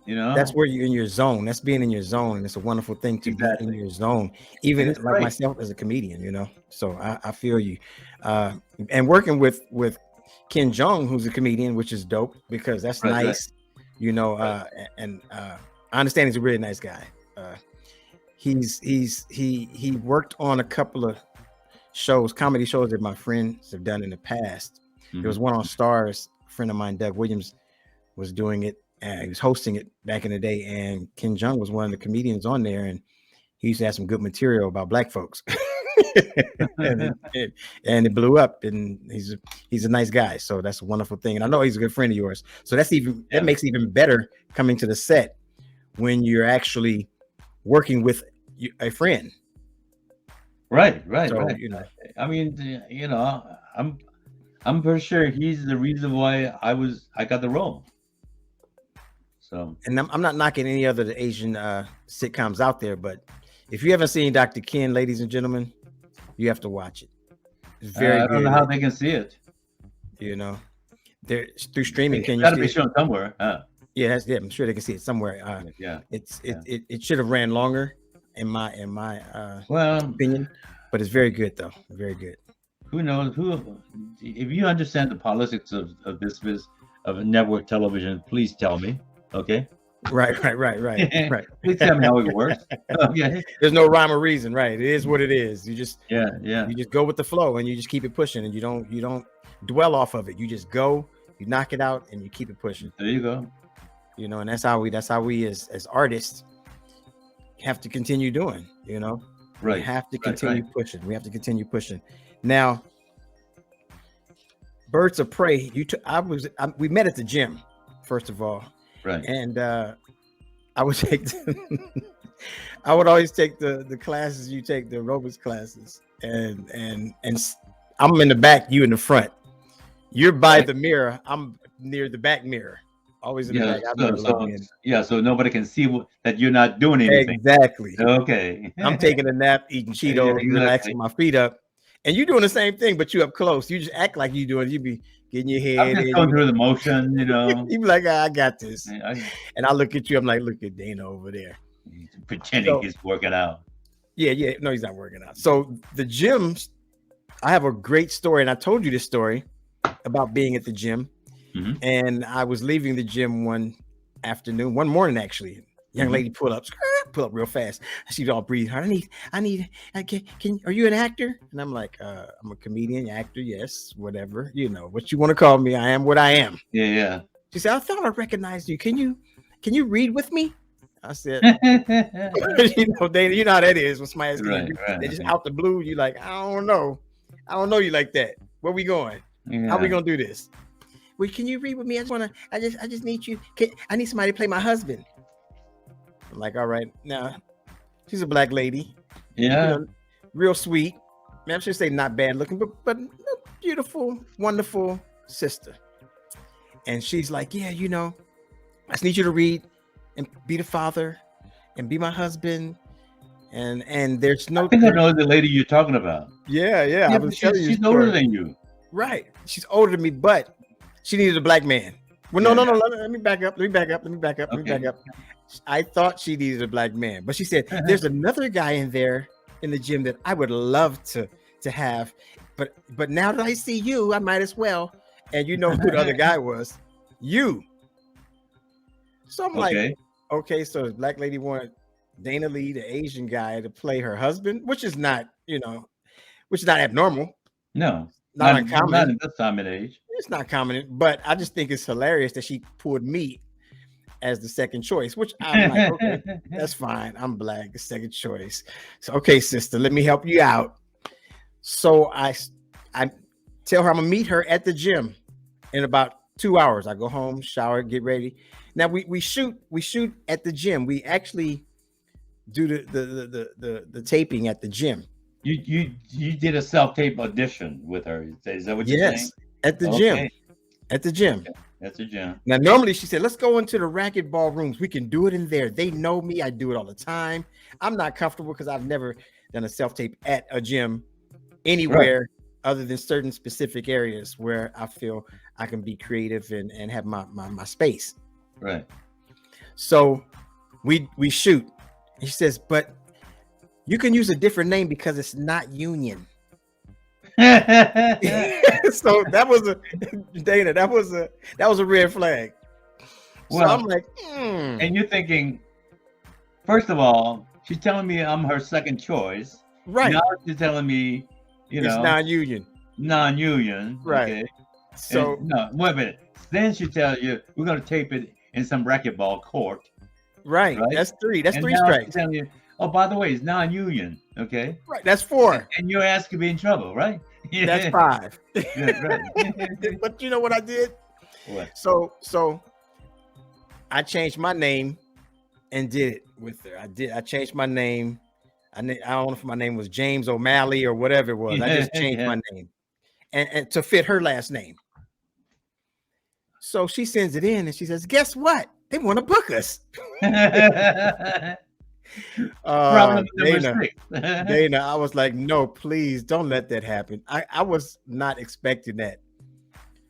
Speaker 1: that's where you're in your zone. That's being in your zone. And it's a wonderful thing to be in your zone, even like great. Myself as a comedian, so I feel you. And working with Ken Jeong, who's a comedian, which is dope because that's nice, and I understand he's a really nice guy. He worked on a couple of comedy shows that my friends have done in the past. There was one on Stars. A friend of mine, Doug Williams, was doing it. He was hosting it back in the day, and Ken Jeong was one of the comedians on there, and he used to have some good material about black folks. and, and it blew up, and he's a nice guy. So that's a wonderful thing. And I know he's a good friend of yours. So that makes it even better coming to the set when you're actually working with a friend.
Speaker 2: Right.
Speaker 1: So,
Speaker 2: I mean, I'm pretty sure he's the reason why I got the role. So,
Speaker 1: and I'm not knocking any other Asian sitcoms out there, but if you haven't seen Dr. Ken, ladies and gentlemen, you have to watch it. It's very good.
Speaker 2: I don't know how they can see it.
Speaker 1: They're through streaming.
Speaker 2: It's got to be shown somewhere.
Speaker 1: Yeah, I'm sure they can see it somewhere. It should have ran longer, in my opinion, but it's very good though. Very good.
Speaker 2: Who knows? If you understand the politics of this business of network television, please tell me. Okay.
Speaker 1: Right.
Speaker 2: Please tell me how it works. Okay.
Speaker 1: There's no rhyme or reason, right? It is what it is. You just
Speaker 2: you
Speaker 1: just go with the flow, and you just keep it pushing, and you don't dwell off of it. You just go, you knock it out, and you keep it pushing.
Speaker 2: There you go.
Speaker 1: And that's how we as artists have to continue doing.
Speaker 2: Right.
Speaker 1: We have to continue pushing. We have to continue pushing. Now, Birds of Prey. We met at the gym, first of all.
Speaker 2: Right.
Speaker 1: And I would I would always take the classes you take, the aerobics classes, and I'm in the back, you in the front. You're by the mirror. I'm near the back mirror. Always in the back.
Speaker 2: So nobody can see that you're not doing anything.
Speaker 1: Exactly.
Speaker 2: Okay.
Speaker 1: I'm taking a nap, eating Cheetos, relaxing my feet up, and you doing the same thing, but you up close. You just act like you doing. You be getting your head.
Speaker 2: I'm just going through the motion,
Speaker 1: You be like, I got this. And I look at you. I'm like, look at Dana over there,
Speaker 2: pretending he's working out.
Speaker 1: Yeah. No, he's not working out. So the gyms. I have a great story, and I told you this story about being at the gym.
Speaker 2: Mm-hmm.
Speaker 1: And I was leaving the gym one morning actually. Young lady pull up real fast. She's all breathe hard. Are you an actor? And I'm like, I'm a comedian, actor, yes, whatever. What you want to call me. I am what I am.
Speaker 2: Yeah.
Speaker 1: She said, I thought I recognized you. Can you read with me? I said, Dana, you know how that is when somebody asks you. They just out the blue. You like, I don't know you like that. Where we going?
Speaker 2: Yeah.
Speaker 1: How we gonna do this? Well, can you read with me? I just need you. I need somebody to play my husband. I'm like, all right. Now, she's a black lady.
Speaker 2: Yeah.
Speaker 1: Real sweet. I should say not bad looking, but beautiful, wonderful sister. And she's like, yeah, I just need you to read and be the father and be my husband. And there's no.
Speaker 2: I think I know the lady you're talking about.
Speaker 1: Yeah. I was telling you.
Speaker 2: She's older than you.
Speaker 1: Right. She's older than me, but she needed a black man. Well, no. Let me back up. I thought she needed a black man, but she said, there's another guy in there in the gym that I would love to have. But now that I see you, I might as well. And you know who the other guy was? You. So I'm like, okay, so the black lady wanted Dana Lee, the Asian guy, to play her husband, which is not abnormal.
Speaker 2: No.
Speaker 1: Not uncommon.
Speaker 2: Not in this time and age.
Speaker 1: It's not common, but I just think it's hilarious that she pulled me as the second choice, which I'm like, okay, that's fine. I'm black, the second choice. So, okay, sister, let me help you out. So I tell her I'm gonna meet her at the gym in about 2 hours. I go home, shower, get ready. Now we shoot at the gym. We actually do the taping at the gym.
Speaker 2: You did a self-tape audition with her. Is that what you're saying?
Speaker 1: Yes, at the gym. At the gym.
Speaker 2: Okay. That's a gym.
Speaker 1: Now, normally she said, let's go into the racquetball rooms. We can do it in there. They know me. I do it all the time. I'm not comfortable because I've never done a self-tape at a gym anywhere other than certain specific areas where I feel I can be creative and have my space.
Speaker 2: Right.
Speaker 1: So we shoot. And she says, but you can use a different name because it's not union. So that was a red flag. So I'm like,
Speaker 2: And you're thinking, first of all, she's telling me I'm her second choice.
Speaker 1: Right.
Speaker 2: Now she's telling me, it's
Speaker 1: non-union.
Speaker 2: Right. Okay.
Speaker 1: So
Speaker 2: no, wait a minute. Then she tells you we're gonna tape it in some racquetball court.
Speaker 1: Right. That's three. That's three strikes.
Speaker 2: Telling you, Oh, by the way, it's non-union. Okay,
Speaker 1: Right. That's 4.
Speaker 2: and your ass could be in trouble, right?
Speaker 1: That's
Speaker 2: Yeah,
Speaker 1: 5.
Speaker 2: right.
Speaker 1: But you know what I did?
Speaker 2: What?
Speaker 1: So I changed my name and did it with her. I changed my name. I don't know if my name was James O'Malley or whatever it was. I just changed
Speaker 2: Yeah.
Speaker 1: my name and to fit her last name. So she sends it in and she says, "Guess what? They want to book us."
Speaker 2: Problem number
Speaker 1: Dana,
Speaker 2: 6.
Speaker 1: Dana, I was like, "No, please don't let that happen." I was not expecting that.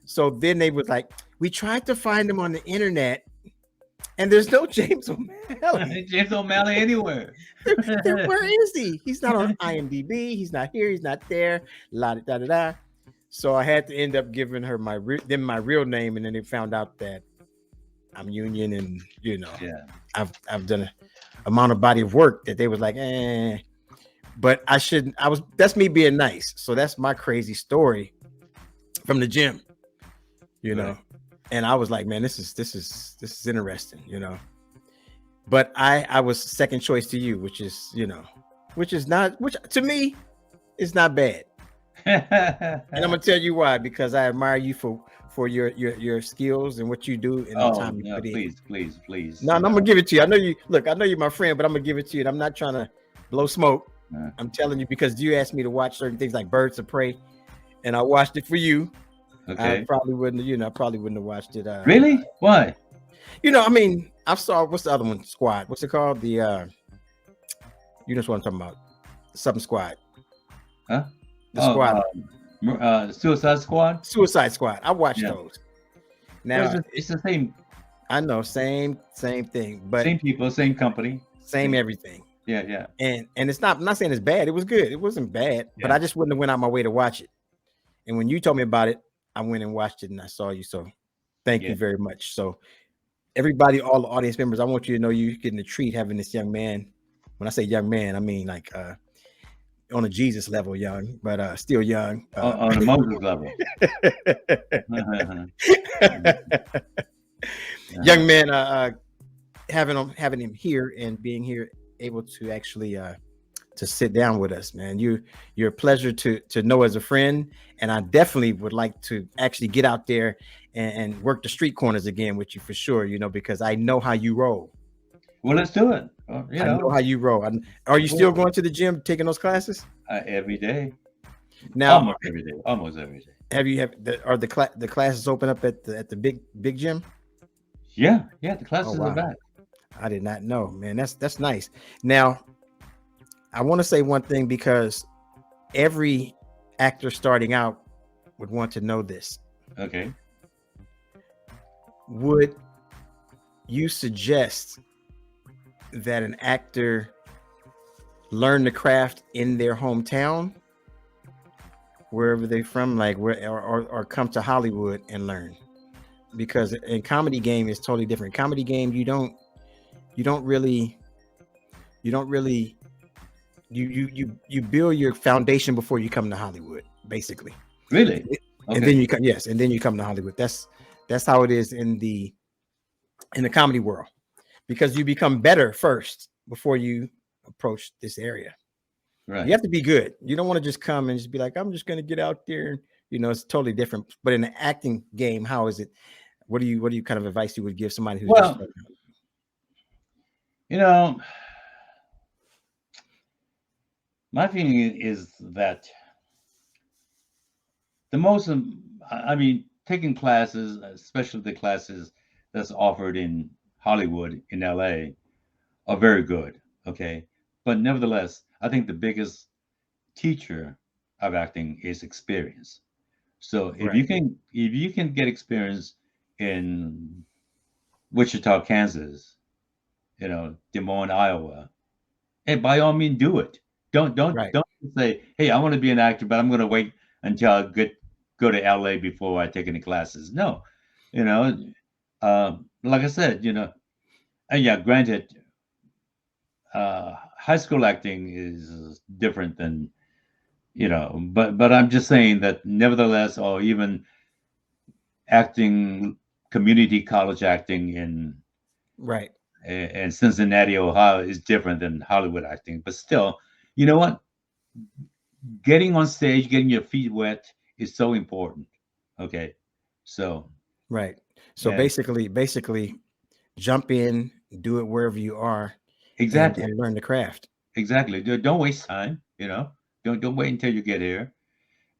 Speaker 1: So then they was like, "We tried to find him on the internet, and there's no James O'Malley.
Speaker 2: James O'Malley anywhere.
Speaker 1: Where is he? He's not on IMDb. He's not here. He's not there." La da da da. So I had to end up giving her my real name, and then they found out that I'm union, and
Speaker 2: Yeah.
Speaker 1: I've done a amount of body of work that they was like, eh. But I shouldn't. That's me being nice. So that's my crazy story from the gym,
Speaker 2: Right.
Speaker 1: And I was like, man, this is interesting, But I was second choice to you, which to me is not bad. And I'm gonna tell you why, because I admire you for your skills and what you do and the time you put in.
Speaker 2: Please.
Speaker 1: No, I'm gonna give it to you. I know you're my friend, but I'm gonna give it to you. And I'm not trying to blow smoke. I'm telling you because you asked me to watch certain things like Birds of Prey, and I watched it for you.
Speaker 2: Okay.
Speaker 1: I probably wouldn't have watched it.
Speaker 2: Really? Why?
Speaker 1: I mean, I saw what's the other one? Squad. What's it called? You know what I'm talking about? Something Squad.
Speaker 2: Huh?
Speaker 1: The Squad.
Speaker 2: Suicide Squad.
Speaker 1: Suicide Squad. I watched those. Now
Speaker 2: It's the same.
Speaker 1: I know, same thing, but
Speaker 2: Same people, same company,
Speaker 1: same everything.
Speaker 2: Yeah.
Speaker 1: And it's not. I'm not saying it's bad. It was good. It wasn't bad, but I just wouldn't have went out my way to watch it. And when you told me about it, I went and watched it, and I saw you. So thank you very much. So everybody, all the audience members, I want you to know you're getting a treat having this young man. When I say young man, I mean like on a Jesus level young, but still young.
Speaker 2: On a Moses level.
Speaker 1: Young man, having him here and being here, able to actually to sit down with us, man. You're a pleasure to know as a friend, and I definitely would like to actually get out there and work the street corners again with you for sure. Because I know how you roll.
Speaker 2: Well, let's do it.
Speaker 1: I know how you roll. Are you still going to the gym, taking those classes?
Speaker 2: Every day.
Speaker 1: Now,
Speaker 2: almost every day.
Speaker 1: Are the classes open up at the big gym?
Speaker 2: Yeah. The classes are back.
Speaker 1: I did not know, man. That's nice. Now, I want to say one thing because every actor starting out would want to know this.
Speaker 2: Okay.
Speaker 1: Would you suggest that an actor learn the craft in their hometown, wherever they're from, like or come to Hollywood and learn? Because in comedy game is totally different. Comedy game, you build your foundation before you come to Hollywood, basically.
Speaker 2: Really?
Speaker 1: Okay. And then you come to Hollywood. That's how it is in the comedy world, because you become better first before you approach this area.
Speaker 2: Right.
Speaker 1: You have to be good. You don't want to just come and just be like, I'm just going to get out there. It's totally different. But in the acting game, how is it? What do you kind of advice you would give somebody who's just
Speaker 2: my feeling is that taking classes, especially the classes that's offered in Hollywood, in LA, are very good. Okay. But nevertheless, I think the biggest teacher of acting is experience. So if you can get experience in Wichita, Kansas, Des Moines, Iowa, hey, by all means, do it. Don't say, hey, I want to be an actor, but I'm going to wait until I go to LA before I take any classes. No, like I said, and yeah, granted, high school acting is different than, but I'm just saying that nevertheless, or even acting, community college acting in and Cincinnati, Ohio is different than Hollywood acting. But still, you know what? Getting on stage, getting your feet wet is so important. Okay. So,
Speaker 1: Right. So
Speaker 2: and
Speaker 1: basically, jump in, do it wherever you are,
Speaker 2: exactly,
Speaker 1: and learn the craft.
Speaker 2: exactly. Don't waste time, you know. Don't wait until you get here.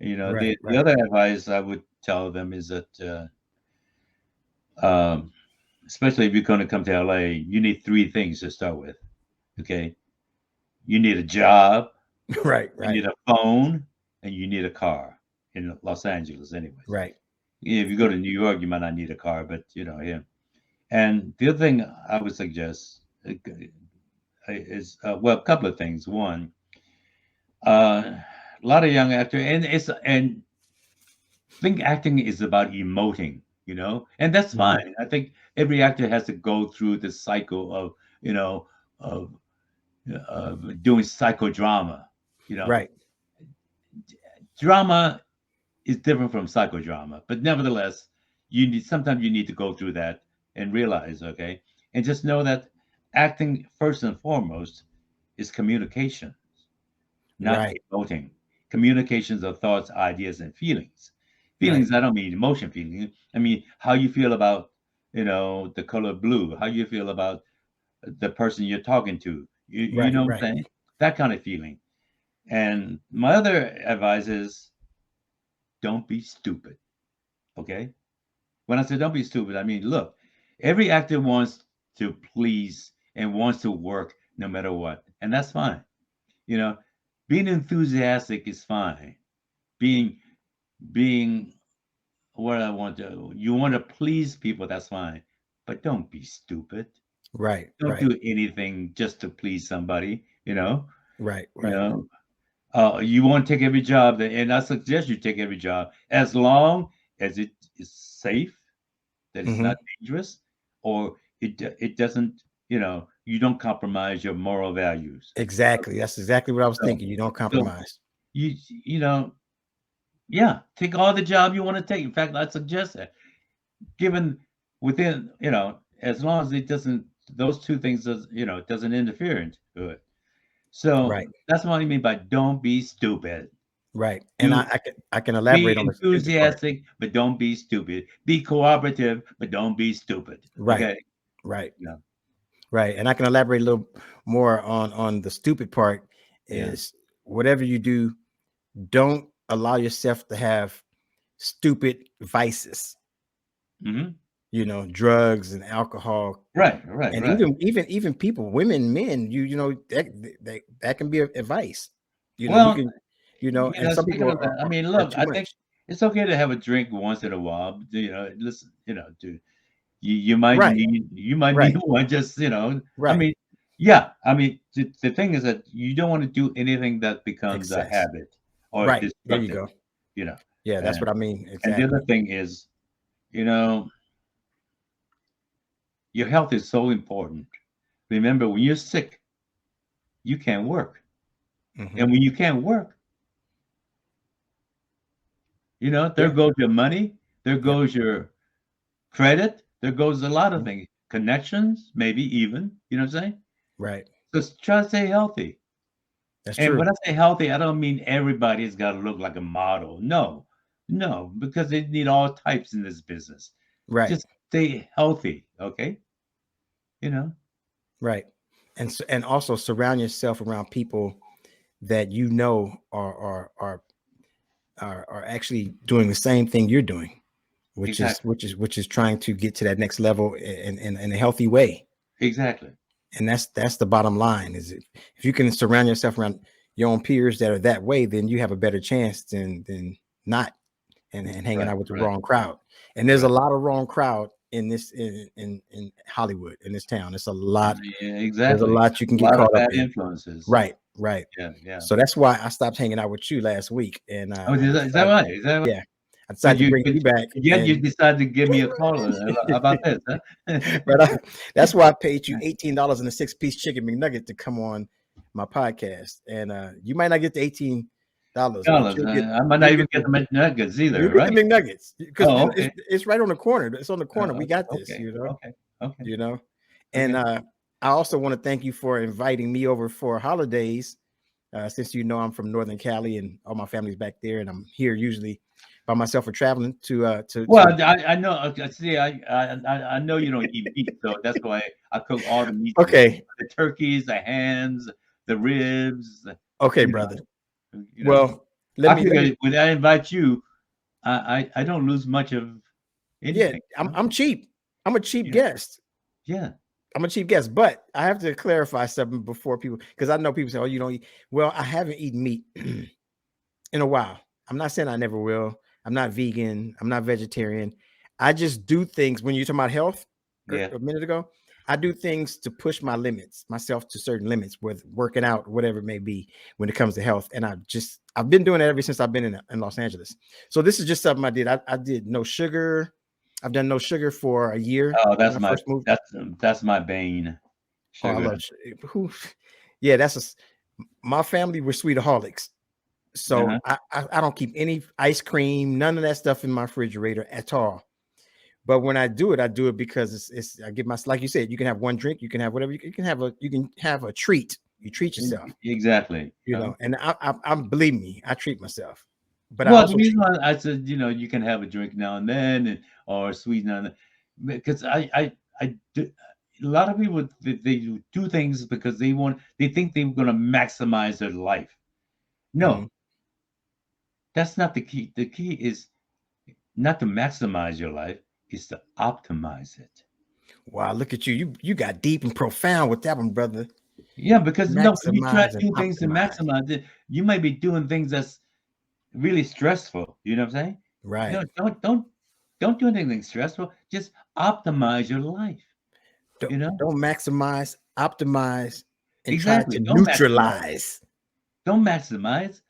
Speaker 2: You know,
Speaker 1: Right.
Speaker 2: the
Speaker 1: Right.
Speaker 2: other advice I would tell them is that um, especially if you're going to come to LA, you need three things to start with. Okay. You need a job,
Speaker 1: Right.
Speaker 2: you
Speaker 1: Right.
Speaker 2: need a phone, and you need a car in Los Angeles, anyways.
Speaker 1: Right.
Speaker 2: If you go to New York, you might not need a car, but yeah. And the other thing I would suggest is well, a couple of things. One, a lot of young actors, and think acting is about emoting, and that's
Speaker 1: Mhm.
Speaker 2: fine. I think every actor has to go through the cycle of you know of doing psychodrama. You know,
Speaker 1: Right.
Speaker 2: drama is different from psychodrama, but nevertheless, sometimes you need to go through that and realize, okay, and just know that acting first and foremost is communication, not
Speaker 1: Right.
Speaker 2: emoting. Communications of thoughts, ideas, and feelings.
Speaker 1: Right.
Speaker 2: Feelings, I don't mean emotion feeling. I mean how you feel about, the color blue, how you feel about the person you're talking to. You
Speaker 1: Right.
Speaker 2: know what I'm
Speaker 1: Right.
Speaker 2: saying? That kind of feeling. And my other advice is don't be stupid. Okay? When I say don't be stupid, I mean, look, every actor wants to please and wants to work no matter what. And that's fine. You know, being enthusiastic is fine. Being being what I want to you want to please people, that's fine. But don't be stupid.
Speaker 1: Right.
Speaker 2: Don't
Speaker 1: Right.
Speaker 2: do anything just to please somebody,
Speaker 1: Right.
Speaker 2: you
Speaker 1: Right.
Speaker 2: know. You want to take every job and I suggest you take every job as long as it is safe, that it's
Speaker 1: Hmm.
Speaker 2: not dangerous, or it doesn't, you don't compromise your moral values.
Speaker 1: Exactly. That's exactly what I was
Speaker 2: So,
Speaker 1: thinking. You don't
Speaker 2: so
Speaker 1: compromise.
Speaker 2: you know, yeah, take all the job you want to take. In fact, I suggest that, given within, as long as it doesn't, those two things doesn't interfere into it. So
Speaker 1: Right.
Speaker 2: that's what I mean by don't be stupid.
Speaker 1: Right. And
Speaker 2: Do
Speaker 1: I can
Speaker 2: Be
Speaker 1: elaborate on the stupid part.
Speaker 2: enthusiastic, but don't be stupid. Be cooperative, but don't be stupid.
Speaker 1: Right.
Speaker 2: Okay.
Speaker 1: Right.
Speaker 2: Yeah.
Speaker 1: Right. And I can elaborate a little more on the stupid part
Speaker 2: Yeah.
Speaker 1: is whatever you do, don't allow yourself to have stupid vices,
Speaker 2: Hmm.
Speaker 1: drugs and alcohol.
Speaker 2: Right. Right.
Speaker 1: And
Speaker 2: Right.
Speaker 1: even people, women, men, that can be a vice. You
Speaker 2: Well,
Speaker 1: can, and some
Speaker 2: speaking
Speaker 1: people
Speaker 2: of that, I mean,
Speaker 1: are
Speaker 2: look,
Speaker 1: too
Speaker 2: I think
Speaker 1: much.
Speaker 2: it's okay to have a drink once in a while. Listen, to you might
Speaker 1: Right,
Speaker 2: need
Speaker 1: right,
Speaker 2: one. Just I
Speaker 1: right.
Speaker 2: mean, yeah. I mean, the thing is that you don't want to do anything that becomes a
Speaker 1: Excess.
Speaker 2: habit or
Speaker 1: Right. There you
Speaker 2: destructive.
Speaker 1: go.
Speaker 2: You know,
Speaker 1: Yeah, that's
Speaker 2: and
Speaker 1: what I mean.
Speaker 2: and the other
Speaker 1: Exactly.
Speaker 2: thing is, you know, your health is so important. Remember, when you're sick, you can't work,
Speaker 1: Hmm.
Speaker 2: and when you can't work, there
Speaker 1: Yeah.
Speaker 2: goes your money, there
Speaker 1: Yep.
Speaker 2: goes your credit, there goes a lot of
Speaker 1: Mhm.
Speaker 2: things, connections, maybe even. You know what I'm saying?
Speaker 1: Right.
Speaker 2: Just try to stay healthy.
Speaker 1: That's
Speaker 2: And
Speaker 1: true.
Speaker 2: when I say healthy, I don't mean everybody's got to look like a model. No, no, because they need all types in this business.
Speaker 1: Right.
Speaker 2: Just stay healthy, okay? You know,
Speaker 1: Right. And also surround yourself around people that are actually doing the same thing you're doing, which is
Speaker 2: exactly,
Speaker 1: which is which is trying to get to that next level in a healthy way.
Speaker 2: exactly,
Speaker 1: And that's the bottom line. Is if you can surround yourself around your own peers that are that way, then you have a better chance than not and hanging
Speaker 2: right,
Speaker 1: out with the
Speaker 2: right,
Speaker 1: wrong crowd. And there's a
Speaker 2: right.
Speaker 1: lot of wrong crowd in this in Hollywood, in this town. It's a lot.
Speaker 2: Yeah,
Speaker 1: There's a
Speaker 2: exactly.
Speaker 1: lot you can
Speaker 2: A
Speaker 1: get
Speaker 2: lot of
Speaker 1: caught up
Speaker 2: bad
Speaker 1: in.
Speaker 2: influences.
Speaker 1: Right, right.
Speaker 2: Yeah, yeah.
Speaker 1: So that's why I stopped hanging out with you last week, and
Speaker 2: Oh,
Speaker 1: I
Speaker 2: is that
Speaker 1: decided,
Speaker 2: right? Is that right?
Speaker 1: yeah, I
Speaker 2: But
Speaker 1: decided to bring you back,
Speaker 2: yet you
Speaker 1: and
Speaker 2: decided to give me a call about this, huh?
Speaker 1: but that's why I paid you $18 and a six-piece chicken McNugget to come on my podcast, and you might not get the $18, but
Speaker 2: Dollars. I might not
Speaker 1: you'll
Speaker 2: even
Speaker 1: get
Speaker 2: get the McNuggets
Speaker 1: you'll
Speaker 2: either,
Speaker 1: get the
Speaker 2: right?
Speaker 1: McNuggets because
Speaker 2: Oh, okay.
Speaker 1: it's right on the corner. It's on the corner. We got this,
Speaker 2: Okay. Okay. Okay.
Speaker 1: you know, and
Speaker 2: Okay.
Speaker 1: I also want to thank you for inviting me over for holidays. Since you know I'm from Northern Cali and all my family's back there, and I'm here usually by myself or traveling
Speaker 2: Well,
Speaker 1: to.
Speaker 2: I know. See, I know you don't eat meat, so that's why I cook all the meat:
Speaker 1: Okay,
Speaker 2: the turkeys, the hams, the ribs.
Speaker 1: okay,
Speaker 2: You
Speaker 1: brother.
Speaker 2: know,
Speaker 1: Well, let
Speaker 2: I
Speaker 1: me let me.
Speaker 2: figure when I invite you, I don't lose much of
Speaker 1: Yeah,
Speaker 2: anything.
Speaker 1: I'm cheap. I'm a cheap
Speaker 2: Yeah,
Speaker 1: guest.
Speaker 2: yeah,
Speaker 1: I'm a cheap guest, but I have to clarify something before people, because I know people say, "Oh, you don't eat." Well, I haven't eaten meat in a while. I'm not saying I never will. I'm not vegan. I'm not vegetarian. I just do things when you're talking about health
Speaker 2: yeah.
Speaker 1: a minute ago. I do things to push my limits, myself to certain limits, with working out, whatever it may be, when it comes to health. And I've been doing it ever since I've been in Los Angeles. So this is just something I did. I did no sugar. I've done no sugar for a year
Speaker 2: Oh,
Speaker 1: when I first moved.
Speaker 2: that's my bane.
Speaker 1: Oh, I
Speaker 2: Sugar.
Speaker 1: love who. Yeah, my family were sweetaholics. So
Speaker 2: Uh-huh.
Speaker 1: I don't keep any ice cream, none of that stuff in my refrigerator at all. But when I do it because it's I give my, like you said, you can have one drink, you can have whatever, you can have a treat. You treat yourself,
Speaker 2: Exactly.
Speaker 1: and I'm believe me, I treat myself. But I
Speaker 2: Well, the
Speaker 1: also
Speaker 2: reason why I said, you can have a drink now and then, or sweet now and then, because I do, a lot of people they do things because they think they're going to maximize their life. No,
Speaker 1: Mhm.
Speaker 2: that's not the key. The key is not to maximize your life, is to optimize it.
Speaker 1: Wow, look at you. You got deep and profound with that one, brother.
Speaker 2: Yeah, because no, when you try to
Speaker 1: Maximize and
Speaker 2: do things to
Speaker 1: optimize.
Speaker 2: maximize it, you might be doing things that's really stressful. You know what I'm saying?
Speaker 1: Right.
Speaker 2: No, don't do anything stressful. Just optimize your life.
Speaker 1: Don't,
Speaker 2: You know?
Speaker 1: don't maximize, optimize, and try
Speaker 2: Exactly.
Speaker 1: to neutralize.
Speaker 2: Don't maximize,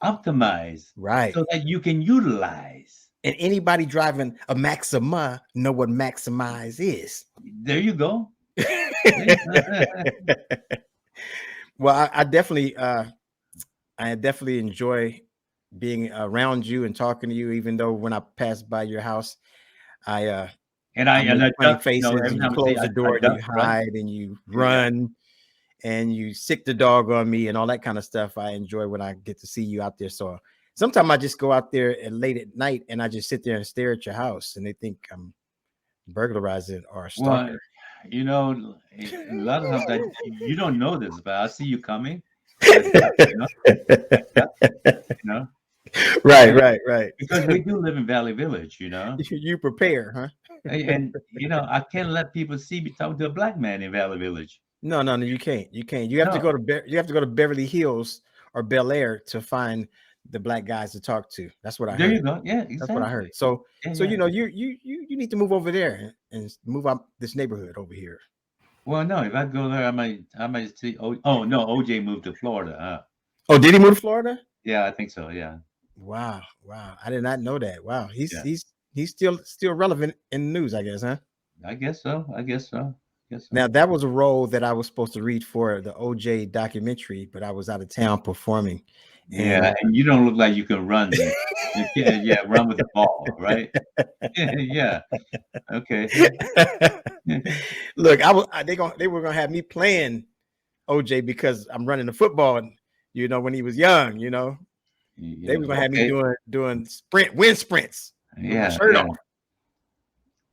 Speaker 2: optimize
Speaker 1: Right.
Speaker 2: so that you can utilize.
Speaker 1: And anybody driving a Maxima know what maximize is.
Speaker 2: There you go.
Speaker 1: Well, I definitely enjoy being around you and talking to you, even though when I pass by your house, I
Speaker 2: And
Speaker 1: I make
Speaker 2: I
Speaker 1: funny
Speaker 2: duck,
Speaker 1: faces
Speaker 2: every
Speaker 1: and you
Speaker 2: time I see
Speaker 1: close the
Speaker 2: I
Speaker 1: door and
Speaker 2: duck,
Speaker 1: you
Speaker 2: right?
Speaker 1: hide and you
Speaker 2: Yeah.
Speaker 1: run and you sick the dog on me and all that kind of stuff. I enjoy when I get to see you out there. So sometimes I just go out there and late at night and I just sit there and stare at your house and they think I'm burglarizing or a
Speaker 2: Well,
Speaker 1: stalker.
Speaker 2: a lot of times you don't know this, but I see you coming at dusk, at dusk, you know,
Speaker 1: Right,
Speaker 2: because
Speaker 1: right, right.
Speaker 2: because we do live in Valley Village,
Speaker 1: You prepare, huh?
Speaker 2: and I can't let people see me talking to a black man in Valley Village.
Speaker 1: No, no, no, you can't. You can't. You have to
Speaker 2: No,
Speaker 1: go to you have to go to Beverly Hills or Bel Air to find the black guys to talk to. That's what I
Speaker 2: there you
Speaker 1: heard.
Speaker 2: go. Yeah,
Speaker 1: That's what I
Speaker 2: exactly.
Speaker 1: heard. So
Speaker 2: Yeah,
Speaker 1: so
Speaker 2: yeah.
Speaker 1: you need to move over there and move out this neighborhood over here.
Speaker 2: Well, no, if I go there, I might see. Oh no, OJ moved to Florida. Huh?
Speaker 1: Oh, did he move to Florida?
Speaker 2: Yeah, I think so. Yeah,
Speaker 1: Wow, wow. I did not know that. Wow. He's
Speaker 2: yeah.
Speaker 1: he's he's still relevant in the news, I guess, huh?
Speaker 2: I guess so. I guess so. Guess so.
Speaker 1: Now that was a role that I was supposed to read for the OJ documentary, but I was out of town performing. And
Speaker 2: Yeah, and you don't look like you can run. Yeah, run with the ball, right? Yeah. Okay.
Speaker 1: look, they were gonna have me playing OJ because I'm running the football, and when he was young, they
Speaker 2: Yeah.
Speaker 1: were gonna have me
Speaker 2: Okay.
Speaker 1: doing wind sprints with my
Speaker 2: Yeah.
Speaker 1: shirt
Speaker 2: Yeah.
Speaker 1: off.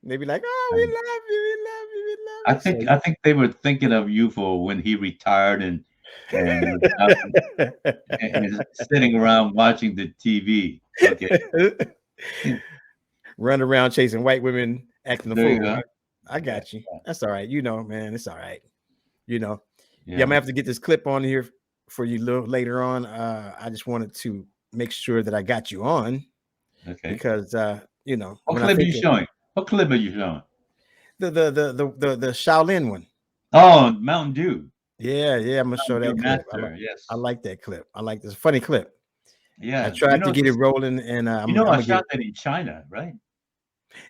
Speaker 1: They'd be like, "Oh, we
Speaker 2: Um,
Speaker 1: love you, we love you, we love
Speaker 2: I
Speaker 1: you." So
Speaker 2: think I think they were thinking of you for when he retired and was out and sitting around watching the TV. Okay.
Speaker 1: run around chasing white women, acting a
Speaker 2: There you
Speaker 1: fool.
Speaker 2: go.
Speaker 1: I
Speaker 2: Yeah.
Speaker 1: got you. That's all right. Man, it's all right. You know. Yeah, I'm
Speaker 2: Yeah.
Speaker 1: gonna have to get this clip on here for you a little later on. I just wanted to make sure that I got you on
Speaker 2: Okay.
Speaker 1: because
Speaker 2: What
Speaker 1: when I
Speaker 2: clip are you
Speaker 1: think of
Speaker 2: showing? What clip are you showing?
Speaker 1: the Shaolin one.
Speaker 2: Oh, Mountain Dew.
Speaker 1: Yeah, I'm gonna show
Speaker 2: Mountain Dew
Speaker 1: that clip.
Speaker 2: Master.
Speaker 1: I
Speaker 2: Yes.
Speaker 1: like that clip. I like this funny clip. I
Speaker 2: Yeah.
Speaker 1: tried to get it rolling, and I'm
Speaker 2: I
Speaker 1: gonna get
Speaker 2: shot
Speaker 1: it.
Speaker 2: that in China, right?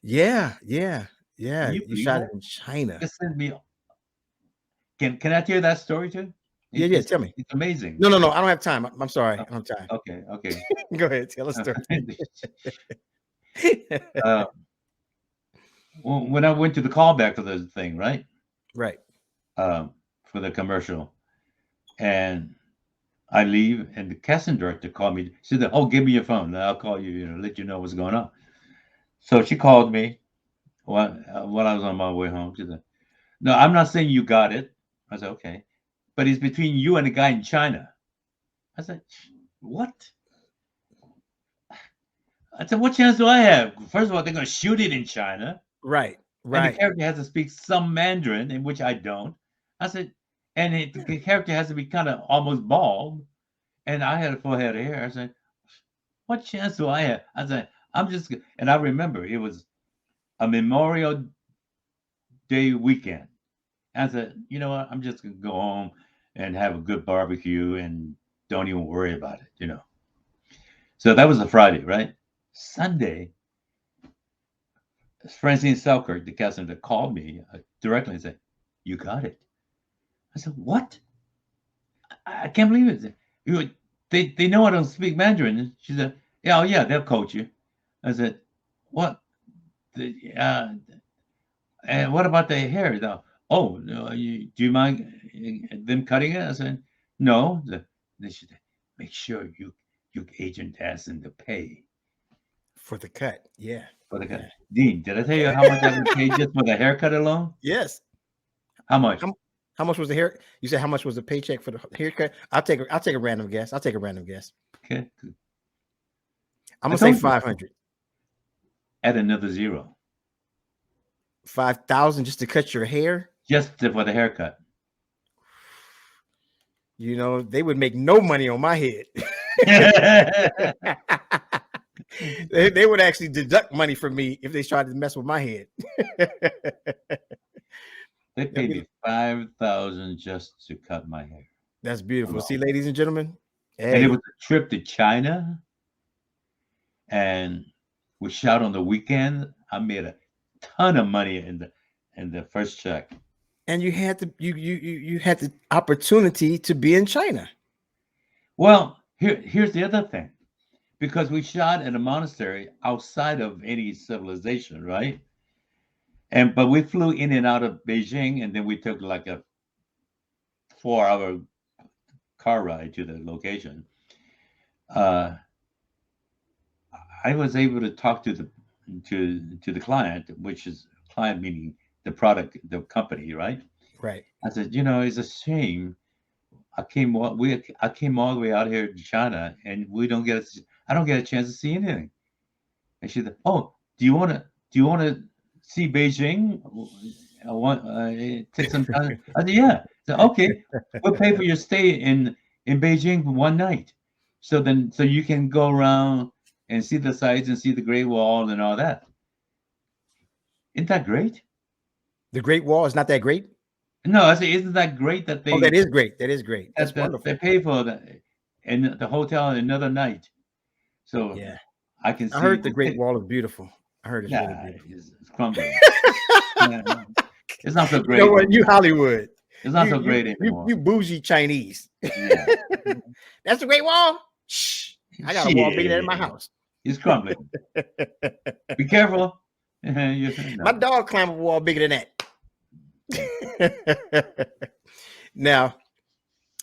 Speaker 1: Yeah.
Speaker 2: Can you
Speaker 1: You
Speaker 2: believe
Speaker 1: shot
Speaker 2: that?
Speaker 1: it in China.
Speaker 2: Just send me. Can I tell that story too?
Speaker 1: Yeah. Tell me.
Speaker 2: It's amazing.
Speaker 1: No. I don't have time. I'm sorry.
Speaker 2: Oh,
Speaker 1: I don't have time.
Speaker 2: okay, okay.
Speaker 1: Go ahead. Tell a story.
Speaker 2: uh, when I went to the callback of the thing, right?
Speaker 1: Right.
Speaker 2: Um, for the commercial, and I leave, and the casting director called me. She said, "Oh, give me your phone. I'll call you. Let you know what's going on." So she called me while I was on my way home. She said, "No, I'm not saying you got it." I said, "Okay, but it's between you and a guy in China." I said, "What?" I said, "What chance do I have? First of all, they're going to shoot it in China,
Speaker 1: Right.
Speaker 2: and the
Speaker 1: Right.
Speaker 2: character has to speak some Mandarin, in which I don't." I said, "And the character has to be kind of almost bald, and I had a full head of hair." I said, "What chance do I have?" I said, "I'm just," and I remember it was a Memorial Day weekend. I said, "You know what? I'm just gonna go home and have a good barbecue and don't even worry about it." So that was a Friday, right? Sunday, Francine Selkirk, the casting that called me directly and said, "You got it." I said, "What? I can't believe it. They know I don't speak Mandarin." She said, "Yeah, oh yeah, they'll coach you." I said, "What? And what about the hair, though?" "Oh, no, do you mind them cutting it?" I said, "No." They should make sure your agent asks them to pay
Speaker 1: For the cut. Yeah.
Speaker 2: for the cut.
Speaker 1: Yeah.
Speaker 2: Dean, did I tell you how much I would pay just for the haircut alone?
Speaker 1: Yes.
Speaker 2: How much?
Speaker 1: How much was the hair? You said how much was the paycheck for the haircut? I'll take a random guess. I'll take a random guess.
Speaker 2: Okay.
Speaker 1: I'm
Speaker 2: I
Speaker 1: gonna say
Speaker 2: told you.
Speaker 1: 500.
Speaker 2: Add another zero
Speaker 1: 5,000 just to cut your hair.
Speaker 2: just for the haircut.
Speaker 1: They would make no money on my head. They would actually deduct money from me if they tried to mess with my head.
Speaker 2: They paid me 5,000 just to cut my hair.
Speaker 1: That's beautiful.
Speaker 2: Alone.
Speaker 1: See, ladies and gentlemen,
Speaker 2: And it was a trip to China, and we shot on the weekend. I made a ton of money in the first check.
Speaker 1: and you had the opportunity to be in China.
Speaker 2: Well, here's the other thing, because we shot in a monastery outside of any civilization, right? But we flew in and out of Beijing, and then we took like a 4-hour car ride to the location. I was able to talk to the client, which is client meaning the product, the company, right?
Speaker 1: Right.
Speaker 2: I said, it's a shame. I came all the way out here to China, and I don't get a chance to see anything. And she said, "Oh, do you want to see Beijing? I want take some time." I said, "Yeah." So okay, we'll pay for your stay in Beijing for one night, so you can go around and see the sights and see the Great Wall and all that. Isn't that great?
Speaker 1: The Great Wall is not that great.
Speaker 2: No, I say, isn't that great that they?
Speaker 1: Oh, that is great. That is great. That's wonderful.
Speaker 2: They pay for the hotel another night, so
Speaker 1: Yeah,
Speaker 2: I can see.
Speaker 1: I heard the Great Wall is beautiful. I heard it's really beautiful.
Speaker 2: It's crumbling. Yeah, it's not so great.
Speaker 1: You know what? You Hollywood.
Speaker 2: It's not so great anymore.
Speaker 1: You bougie Chinese.
Speaker 2: Yeah.
Speaker 1: That's the Great Wall. Shh. I got a wall bigger than in my house.
Speaker 2: It's crumbling. Be careful.
Speaker 1: My dog climbed a wall bigger than that. Now,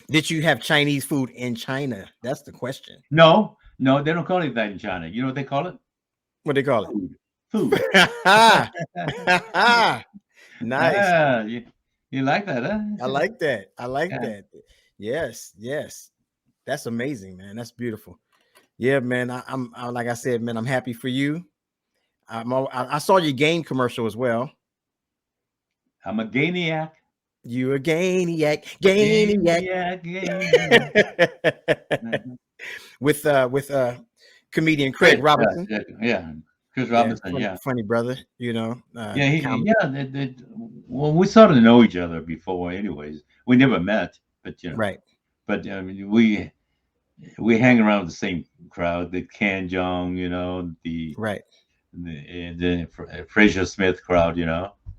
Speaker 1: did you have Chinese food in China? That's the question.
Speaker 2: No, they don't call it that in China. You know what they call it?
Speaker 1: What do they call it?
Speaker 2: Food.
Speaker 1: Nice.
Speaker 2: You like that, huh?
Speaker 1: I like that. That. Yes. That's amazing, man. That's beautiful. Yeah, man. I'm like I said, man, I'm happy for you. I saw your game commercial as well.
Speaker 2: I'm a Gainiac.
Speaker 1: You a Gainiac. With comedian Craig Robinson.
Speaker 2: Yeah. Chris Robinson,
Speaker 1: funny brother,
Speaker 2: well, we sort of know each other before, anyways. We never met, but
Speaker 1: right.
Speaker 2: But we hang around the same crowd, the Ken Jeong, the
Speaker 1: right,
Speaker 2: the Fraser Smith crowd,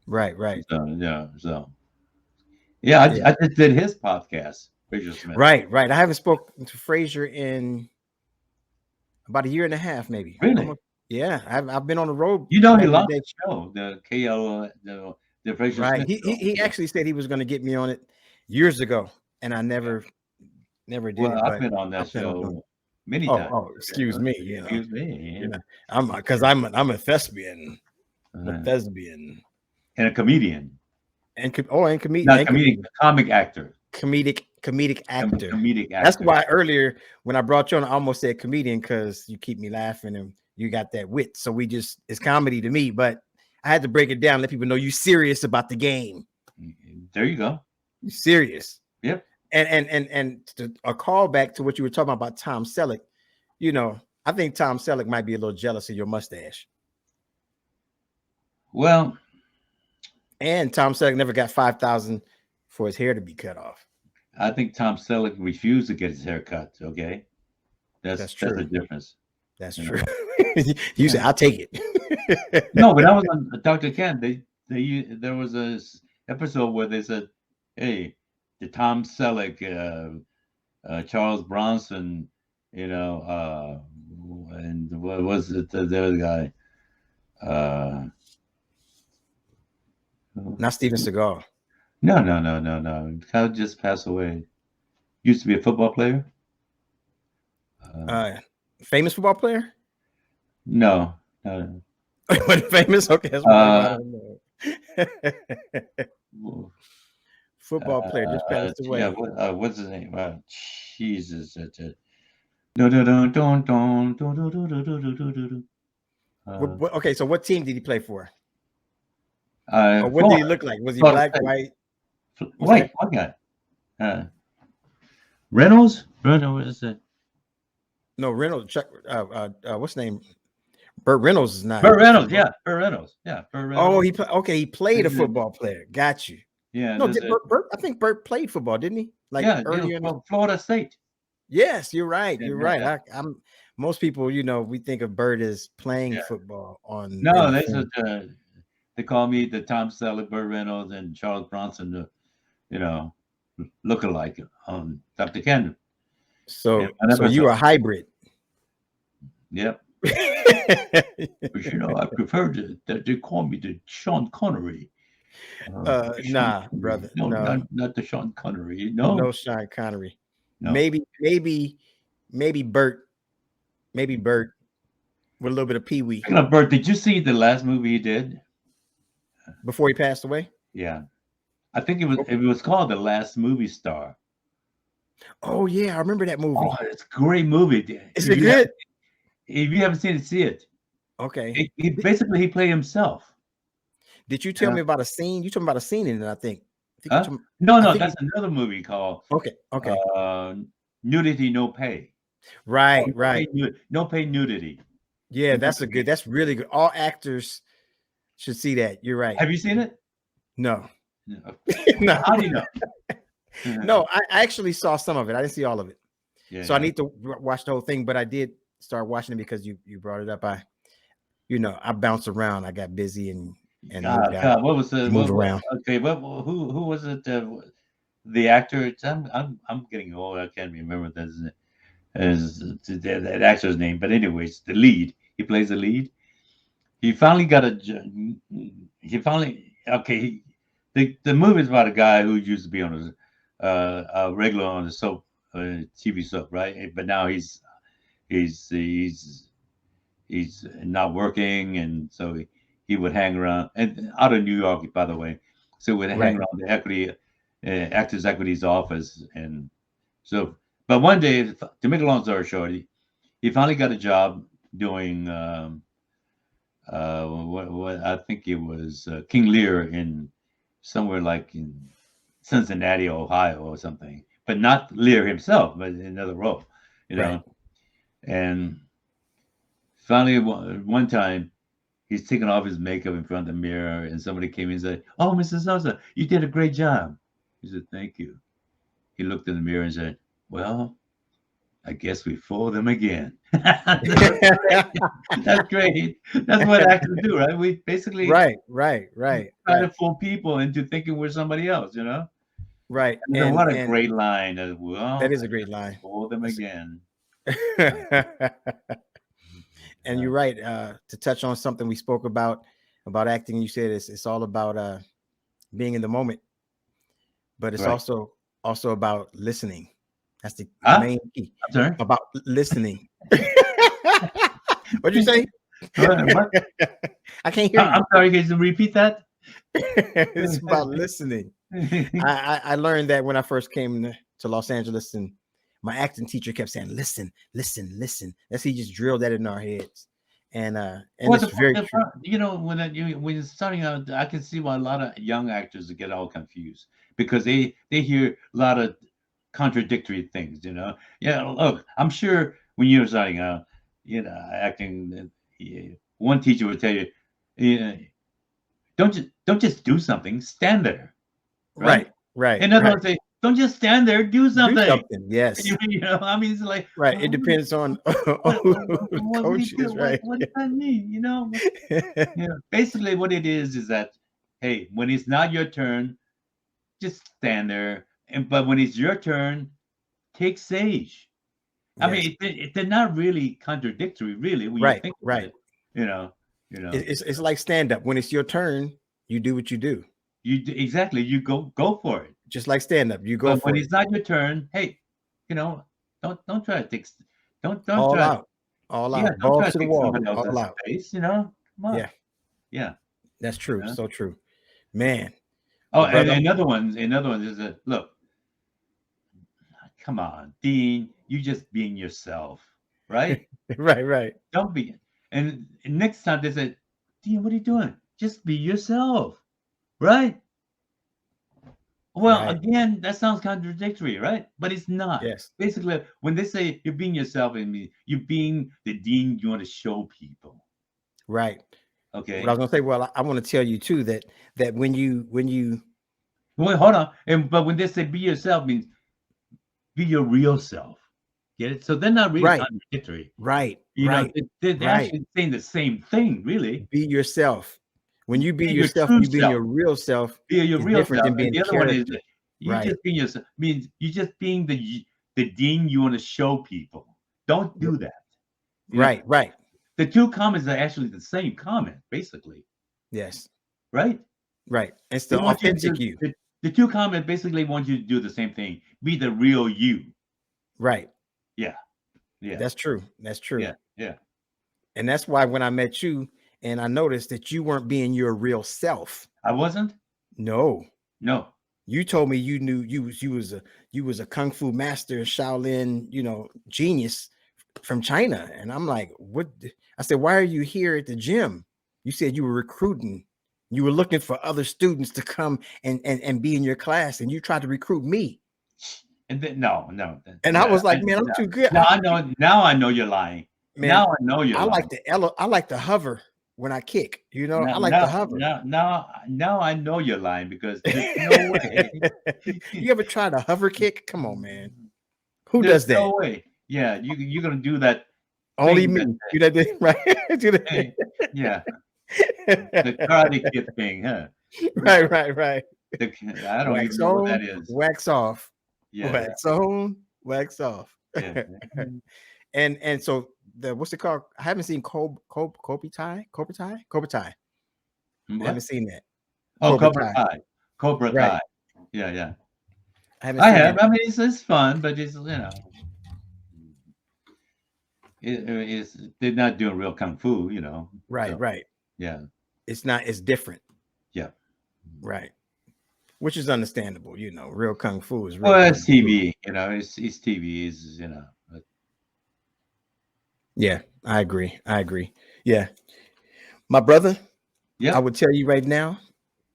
Speaker 1: Right.
Speaker 2: So I just did his podcast, Fraser Smith.
Speaker 1: Right. I haven't spoken to Fraser in about a year and a half, maybe.
Speaker 2: Really?
Speaker 1: Yeah, I've been on the road.
Speaker 2: He loves the show, the KL, the Fraser
Speaker 1: Right.
Speaker 2: Smith show.
Speaker 1: He actually said he was going to get me on it, years ago, and I never did
Speaker 2: Well,
Speaker 1: it.
Speaker 2: I've
Speaker 1: But
Speaker 2: been on
Speaker 1: I
Speaker 2: that
Speaker 1: plan on doing
Speaker 2: show
Speaker 1: it.
Speaker 2: many times.
Speaker 1: Excuse me.
Speaker 2: Excuse me.
Speaker 1: I'm because I'm a thespian, I'm a
Speaker 2: Uh,
Speaker 1: thespian,
Speaker 2: and a comedian,
Speaker 1: and
Speaker 2: not comedic, comic actor,
Speaker 1: comedic actor.
Speaker 2: comedic
Speaker 1: That's
Speaker 2: actor.
Speaker 1: why earlier when I brought you on, I almost said comedian because you keep me laughing and you got that wit. So it's comedy to me, but I had to break it down, let people know you serious about the game.
Speaker 2: There you go.
Speaker 1: You serious.
Speaker 2: Yep.
Speaker 1: And a callback to what you were talking about Tom Selleck. You know, I think Tom Selleck might be a little jealous of your mustache.
Speaker 2: Well,
Speaker 1: And Tom Selleck never got 5,000 for his hair to be cut off.
Speaker 2: I think Tom Selleck refused to get his hair cut. Okay, that's
Speaker 1: true.
Speaker 2: the difference.
Speaker 1: That's true. You said I'll take it.
Speaker 2: No, when I was on Dr. Ken, there was a episode where they said, "Hey, the Tom Selleck, Charles Bronson, and what was it? The other guy,
Speaker 1: Not Steven Seagal.
Speaker 2: No. Guy just passed away. Used to be a football player.
Speaker 1: Famous football player?
Speaker 2: No.
Speaker 1: What famous? Okay, that's what I don't know. Football player just passed away.
Speaker 2: Yeah, what's his name? Jesus.
Speaker 1: Okay, so what team did he play for?
Speaker 2: Or
Speaker 1: what did he look like? Was he black, white?
Speaker 2: White guy. Reynolds? Reynolds is it?
Speaker 1: No, Reynolds. What's his name? Burt Reynolds is not.
Speaker 2: Burt Reynolds, yeah. Burt Reynolds.
Speaker 1: Oh, he played a football player. Got you.
Speaker 2: Yeah.
Speaker 1: No, I think Burt played football, didn't he? Earlier
Speaker 2: from Florida State.
Speaker 1: Yes, you're right. You're right. I'm most people, we think of Burt as playing football on.
Speaker 2: No, they call me the Tom Selleck, Burt Reynolds, and Charles Bronson, look-alike on Dr. Ken.
Speaker 1: So you are a hybrid.
Speaker 2: Yep. But I prefer that they call me the Sean Connery.
Speaker 1: Nah, brother.
Speaker 2: No, not the Sean Connery. No
Speaker 1: Sean Connery.
Speaker 2: No.
Speaker 1: Maybe Burt. Maybe Burt with a little bit of Pee Wee.
Speaker 2: Speaking of Burt, did you see the last movie he did
Speaker 1: before he passed away?
Speaker 2: Yeah, I think it was called The Last Movie Star.
Speaker 1: Oh yeah, I remember that movie.
Speaker 2: Oh, it's a great movie.
Speaker 1: Is it good?
Speaker 2: If you haven't seen it, see it.
Speaker 1: Okay.
Speaker 2: He played himself.
Speaker 1: Did you tell me about a scene? You told me about a scene in it, I think.
Speaker 2: No, that's another movie called
Speaker 1: Okay.
Speaker 2: Nudity No Pay.
Speaker 1: Right.
Speaker 2: No pay nudity.
Speaker 1: Yeah, that's really good. All actors should see that. You're right.
Speaker 2: Have you seen it?
Speaker 1: No.
Speaker 2: No. How do you know?
Speaker 1: No, I actually saw some of it. I didn't see all of it.
Speaker 2: Yeah,
Speaker 1: so I need to watch the whole thing, but I did start watching it because you brought it up. I bounced around. I got busy and
Speaker 2: God, what was the
Speaker 1: move around?
Speaker 2: Okay, who was it? The actor? I'm getting old. I can't remember that actor's name. But anyways, the lead. He plays the lead. He finally got the movie is about a guy who used to be on a regular on the soap, TV soap, right? But now he's not working, and so he would hang around and out of New York, by the way. So he would hang around the Actors Equity's office, and so. But one day, to make a long story short, he finally got a job doing what I think it was King Lear in somewhere like in Cincinnati, Ohio, or something. But not Lear himself, but another role,
Speaker 1: Right.
Speaker 2: And finally, one time, he's taking off his makeup in front of the mirror, and somebody came in and said, "Oh, Mr. Sosa, you did a great job." He said, "Thank you." He looked in the mirror and said, "Well, I guess we fool them again." That's great. That's what actors do, right? We basically
Speaker 1: right.
Speaker 2: try to fool people into thinking we're somebody else,
Speaker 1: Right.
Speaker 2: And what a great line. Well,
Speaker 1: that is a great line.
Speaker 2: Fool them again.
Speaker 1: And you're right. To touch on something we spoke about acting, you said it's all about being in the moment, but it's also also about listening. That's the
Speaker 2: Huh?
Speaker 1: main key.
Speaker 2: I'm sorry.
Speaker 1: About listening. What'd you say?
Speaker 2: What?
Speaker 1: I can't hear
Speaker 2: I'm
Speaker 1: you.
Speaker 2: sorry. Can you repeat that?
Speaker 1: It's about listening. I learned that when I first came to Los Angeles, and my acting teacher kept saying, "Listen, listen, listen." That's he just drilled that in our heads, and
Speaker 2: Well,
Speaker 1: it's very true.
Speaker 2: you know, when you're starting out, I can see why a lot of young actors get all confused because they hear a lot of contradictory things. You know, yeah. Look, I'm sure when you were starting out, you know, acting, one teacher would tell you, you don't just do something, stand there, right?
Speaker 1: Right, right,
Speaker 2: In other
Speaker 1: right.
Speaker 2: words, say, don't just stand there, do
Speaker 1: Do
Speaker 2: something.
Speaker 1: something. Yes.
Speaker 2: You know, I mean, it's like,
Speaker 1: Right. It depends on
Speaker 2: what do you do?
Speaker 1: coaches, right?
Speaker 2: What does that mean? You know, yeah. Basically, what it is that, hey, when it's not your turn, just stand there. But when it's your turn, take stage. I
Speaker 1: Yes.
Speaker 2: mean, they're not really contradictory, really, when you
Speaker 1: Right,
Speaker 2: think about
Speaker 1: right.
Speaker 2: it. You know,
Speaker 1: It's like stand up. When it's your turn, you do what you do.
Speaker 2: exactly. You go for it.
Speaker 1: Just like stand up, you go
Speaker 2: But when
Speaker 1: for it.
Speaker 2: it's not your turn, hey, you know, don't try to take, don't
Speaker 1: All
Speaker 2: try,
Speaker 1: out. All
Speaker 2: yeah,
Speaker 1: out.
Speaker 2: don't try
Speaker 1: Balls
Speaker 2: to
Speaker 1: to the
Speaker 2: take
Speaker 1: wall.
Speaker 2: somebody
Speaker 1: All
Speaker 2: else's
Speaker 1: out.
Speaker 2: space. You know, come on,
Speaker 1: Yeah,
Speaker 2: yeah.
Speaker 1: that's true.
Speaker 2: Yeah.
Speaker 1: So true. Man.
Speaker 2: Oh,
Speaker 1: Well,
Speaker 2: and
Speaker 1: brother,
Speaker 2: another one is that look, come on, Dean, you just being yourself, right?
Speaker 1: right, right.
Speaker 2: Don't be. And next time they said, Dean, what are you doing? Just be yourself, right? Well,
Speaker 1: Right.
Speaker 2: again, that sounds contradictory, right? But it's not.
Speaker 1: Yes.
Speaker 2: Basically, when they say you're being yourself, it means you're being the Dean you want to show people.
Speaker 1: Right. What I
Speaker 2: Okay.
Speaker 1: was gonna say, well, I want to tell you too that when you
Speaker 2: Well, hold on. But when they say be yourself means be your real self. Get it? So they're not really
Speaker 1: right,
Speaker 2: contradictory.
Speaker 1: right,
Speaker 2: You know,
Speaker 1: right,
Speaker 2: they're
Speaker 1: right.
Speaker 2: actually saying the same thing, really.
Speaker 1: Be yourself. When you be
Speaker 2: Be your
Speaker 1: yourself,
Speaker 2: true
Speaker 1: you being
Speaker 2: self.
Speaker 1: your real self
Speaker 2: Be your
Speaker 1: is
Speaker 2: real
Speaker 1: different
Speaker 2: self.
Speaker 1: than
Speaker 2: And
Speaker 1: being
Speaker 2: the other one is
Speaker 1: character.
Speaker 2: that you
Speaker 1: Right.
Speaker 2: just being yourself means you just being the Dean you want to show people. Don't do that. You know,
Speaker 1: Right, right.
Speaker 2: the two comments are actually the same comment, basically,
Speaker 1: Yes.
Speaker 2: right?
Speaker 1: Right. It's
Speaker 2: They
Speaker 1: the
Speaker 2: want you to
Speaker 1: authentic
Speaker 2: do
Speaker 1: you.
Speaker 2: the two comments basically want you to do the same thing. Be the real you.
Speaker 1: Right.
Speaker 2: Yeah. Yeah.
Speaker 1: That's true. That's true.
Speaker 2: Yeah. Yeah.
Speaker 1: And that's why when I met you and I noticed that you weren't being your real self.
Speaker 2: I wasn't?
Speaker 1: No.
Speaker 2: No.
Speaker 1: You told me you knew you was a kung fu master, Shaolin, genius from China. And I'm like, what? I said, why are you here at the gym? You said you were recruiting. You were looking for other students to come and be in your class, and you tried to recruit me.
Speaker 2: And then, no.
Speaker 1: And I was like, man, I'm
Speaker 2: No.
Speaker 1: too good.
Speaker 2: No, I know. Now I know you're lying.
Speaker 1: Man,
Speaker 2: Now I know you're lying.
Speaker 1: I like to hover when I kick.
Speaker 2: Now,
Speaker 1: I like to hover.
Speaker 2: now I know you're lying because there's no way.
Speaker 1: You ever try to hover kick? Come on, man. Who
Speaker 2: There's
Speaker 1: does that?
Speaker 2: no way. Yeah, you're gonna do that.
Speaker 1: Only
Speaker 2: thing
Speaker 1: me.
Speaker 2: that-
Speaker 1: Do that, right? Do that.
Speaker 2: Hey, yeah, the Karate Kid thing, huh?
Speaker 1: Right.
Speaker 2: I don't
Speaker 1: Wax
Speaker 2: even know what
Speaker 1: on,
Speaker 2: that is.
Speaker 1: wax off.
Speaker 2: Yeah,
Speaker 1: Wax on, wax off.
Speaker 2: yeah.
Speaker 1: And so what's it called? I haven't seen Cobra Kai. I haven't seen that.
Speaker 2: Oh,
Speaker 1: Cobra
Speaker 2: Cobra
Speaker 1: Kai.
Speaker 2: Kai. Cobra
Speaker 1: Right.
Speaker 2: Kai. Yeah.
Speaker 1: I haven't
Speaker 2: I
Speaker 1: seen
Speaker 2: have.
Speaker 1: that.
Speaker 2: I mean, it's fun, but it's they're not doing real kung fu,
Speaker 1: Right,
Speaker 2: So,
Speaker 1: right.
Speaker 2: yeah,
Speaker 1: It's not. It's different.
Speaker 2: yeah.
Speaker 1: Right. Which is understandable. Real kung fu is real.
Speaker 2: Well,
Speaker 1: Kung
Speaker 2: it's
Speaker 1: fu.
Speaker 2: TV. It's TV. But
Speaker 1: Yeah, I agree. Yeah, my brother.
Speaker 2: yeah.
Speaker 1: I would tell you right now,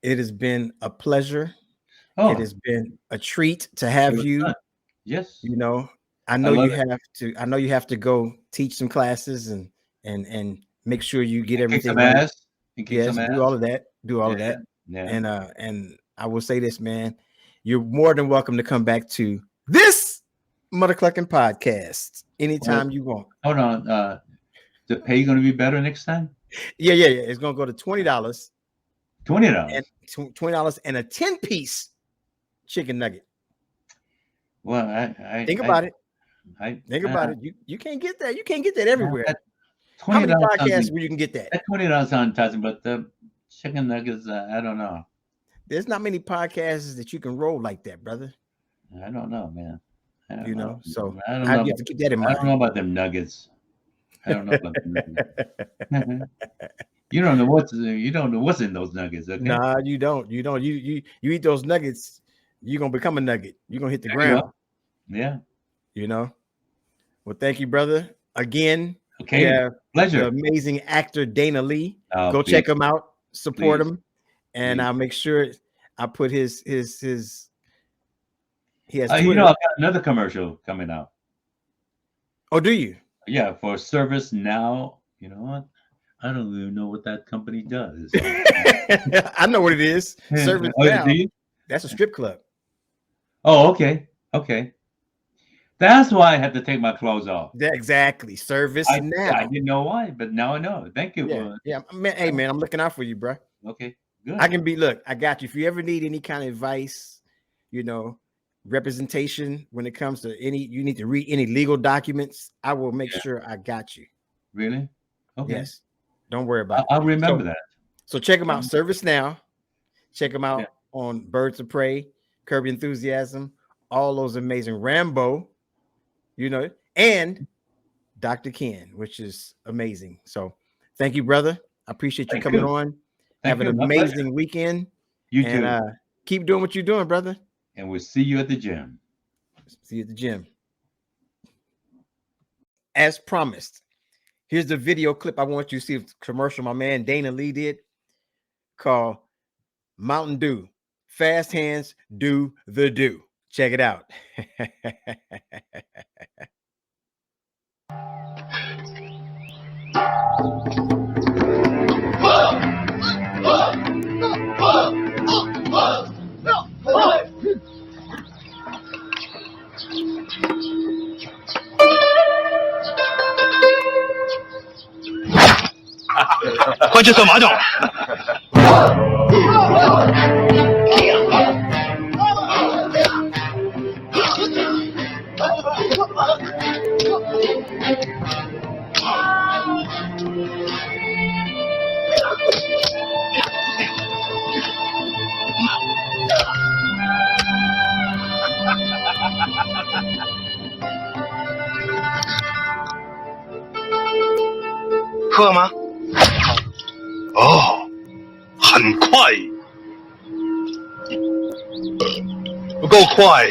Speaker 1: it has been a pleasure.
Speaker 2: Oh,
Speaker 1: It has been a treat to
Speaker 2: it
Speaker 1: have
Speaker 2: was
Speaker 1: you.
Speaker 2: fun. Yes,
Speaker 1: I
Speaker 2: I
Speaker 1: know
Speaker 2: love
Speaker 1: you
Speaker 2: it.
Speaker 1: have to. I know you have to go teach some classes and make sure you get
Speaker 2: And kick some
Speaker 1: everything right.
Speaker 2: ass. And kick
Speaker 1: Yes,
Speaker 2: some
Speaker 1: do all
Speaker 2: ass.
Speaker 1: of that. Do all
Speaker 2: Yeah,
Speaker 1: of that.
Speaker 2: yeah.
Speaker 1: And I will say this, man. You're more than welcome to come back to this MuddaCluckin Podcast
Speaker 2: Well,
Speaker 1: anytime you want.
Speaker 2: hold on. The pay going to be better next time?
Speaker 1: Yeah. It's gonna go to $20
Speaker 2: $20.
Speaker 1: and $20 and a 10-piece chicken nugget.
Speaker 2: Well, I
Speaker 1: Think about it.
Speaker 2: I
Speaker 1: Think about it. You can't get that. You can't get that everywhere.
Speaker 2: that
Speaker 1: How many
Speaker 2: $20
Speaker 1: podcasts where you can get that?
Speaker 2: that $20 sounds enticing, but the chicken nuggets, I don't know.
Speaker 1: There's not many podcasts that you can roll like that, brother.
Speaker 2: I don't know, man. I don't
Speaker 1: You know, so
Speaker 2: I don't
Speaker 1: you
Speaker 2: know.
Speaker 1: have to keep that in
Speaker 2: I don't know
Speaker 1: mind.
Speaker 2: about them nuggets. I don't know about them nuggets. You don't know what's in those nuggets, okay?
Speaker 1: Nah, you don't. You don't. You eat those nuggets, you're gonna become a nugget. You're gonna hit the
Speaker 2: There you
Speaker 1: ground.
Speaker 2: go. Yeah.
Speaker 1: You know. Well, thank you, brother. Again,
Speaker 2: Okay.
Speaker 1: we have the
Speaker 2: Pleasure.
Speaker 1: amazing actor Dana Lee.
Speaker 2: Oh,
Speaker 1: Go
Speaker 2: please,
Speaker 1: check him out, support
Speaker 2: please,
Speaker 1: him, and
Speaker 2: please.
Speaker 1: I'll make sure I put his. He has
Speaker 2: You
Speaker 1: Twitter.
Speaker 2: know, I've got another commercial coming out.
Speaker 1: Oh, do you?
Speaker 2: Yeah, for Service Now. You know what? I don't even know what that company does.
Speaker 1: I know what it is. Service
Speaker 2: Oh,
Speaker 1: Now.
Speaker 2: do you?
Speaker 1: That's a strip club.
Speaker 2: Oh, okay. Okay. That's why I had to take my clothes off.
Speaker 1: Yeah, exactly. Service Now.
Speaker 2: I didn't know why, but now I know. Thank you.
Speaker 1: Yeah. Man, hey, man, I'm looking out for you, bro.
Speaker 2: Okay. Good.
Speaker 1: I can be. Look, I got you. If you ever need any kind of advice, you know, representation when it comes to you need to read any legal documents, I will make sure I got you.
Speaker 2: Really? Okay.
Speaker 1: Yes. Don't worry about it.
Speaker 2: I'll remember that.
Speaker 1: So check them out. Service Now. Check them out on Birds of Prey, Curb Your Enthusiasm, all those amazing Rambo, you know, and Dr. Ken, which is amazing. So thank you, brother. I appreciate you coming on. Have an amazing weekend.
Speaker 2: You too.
Speaker 1: And keep doing what you're doing, brother.
Speaker 2: And we'll see you at the gym.
Speaker 1: See you at the gym. As promised, here's the video clip I want you to see of the commercial my man Dana Lee did called Mountain Dew. Fast hands do the do. Check it out.
Speaker 3: 喝吗？哦，很快，不够快。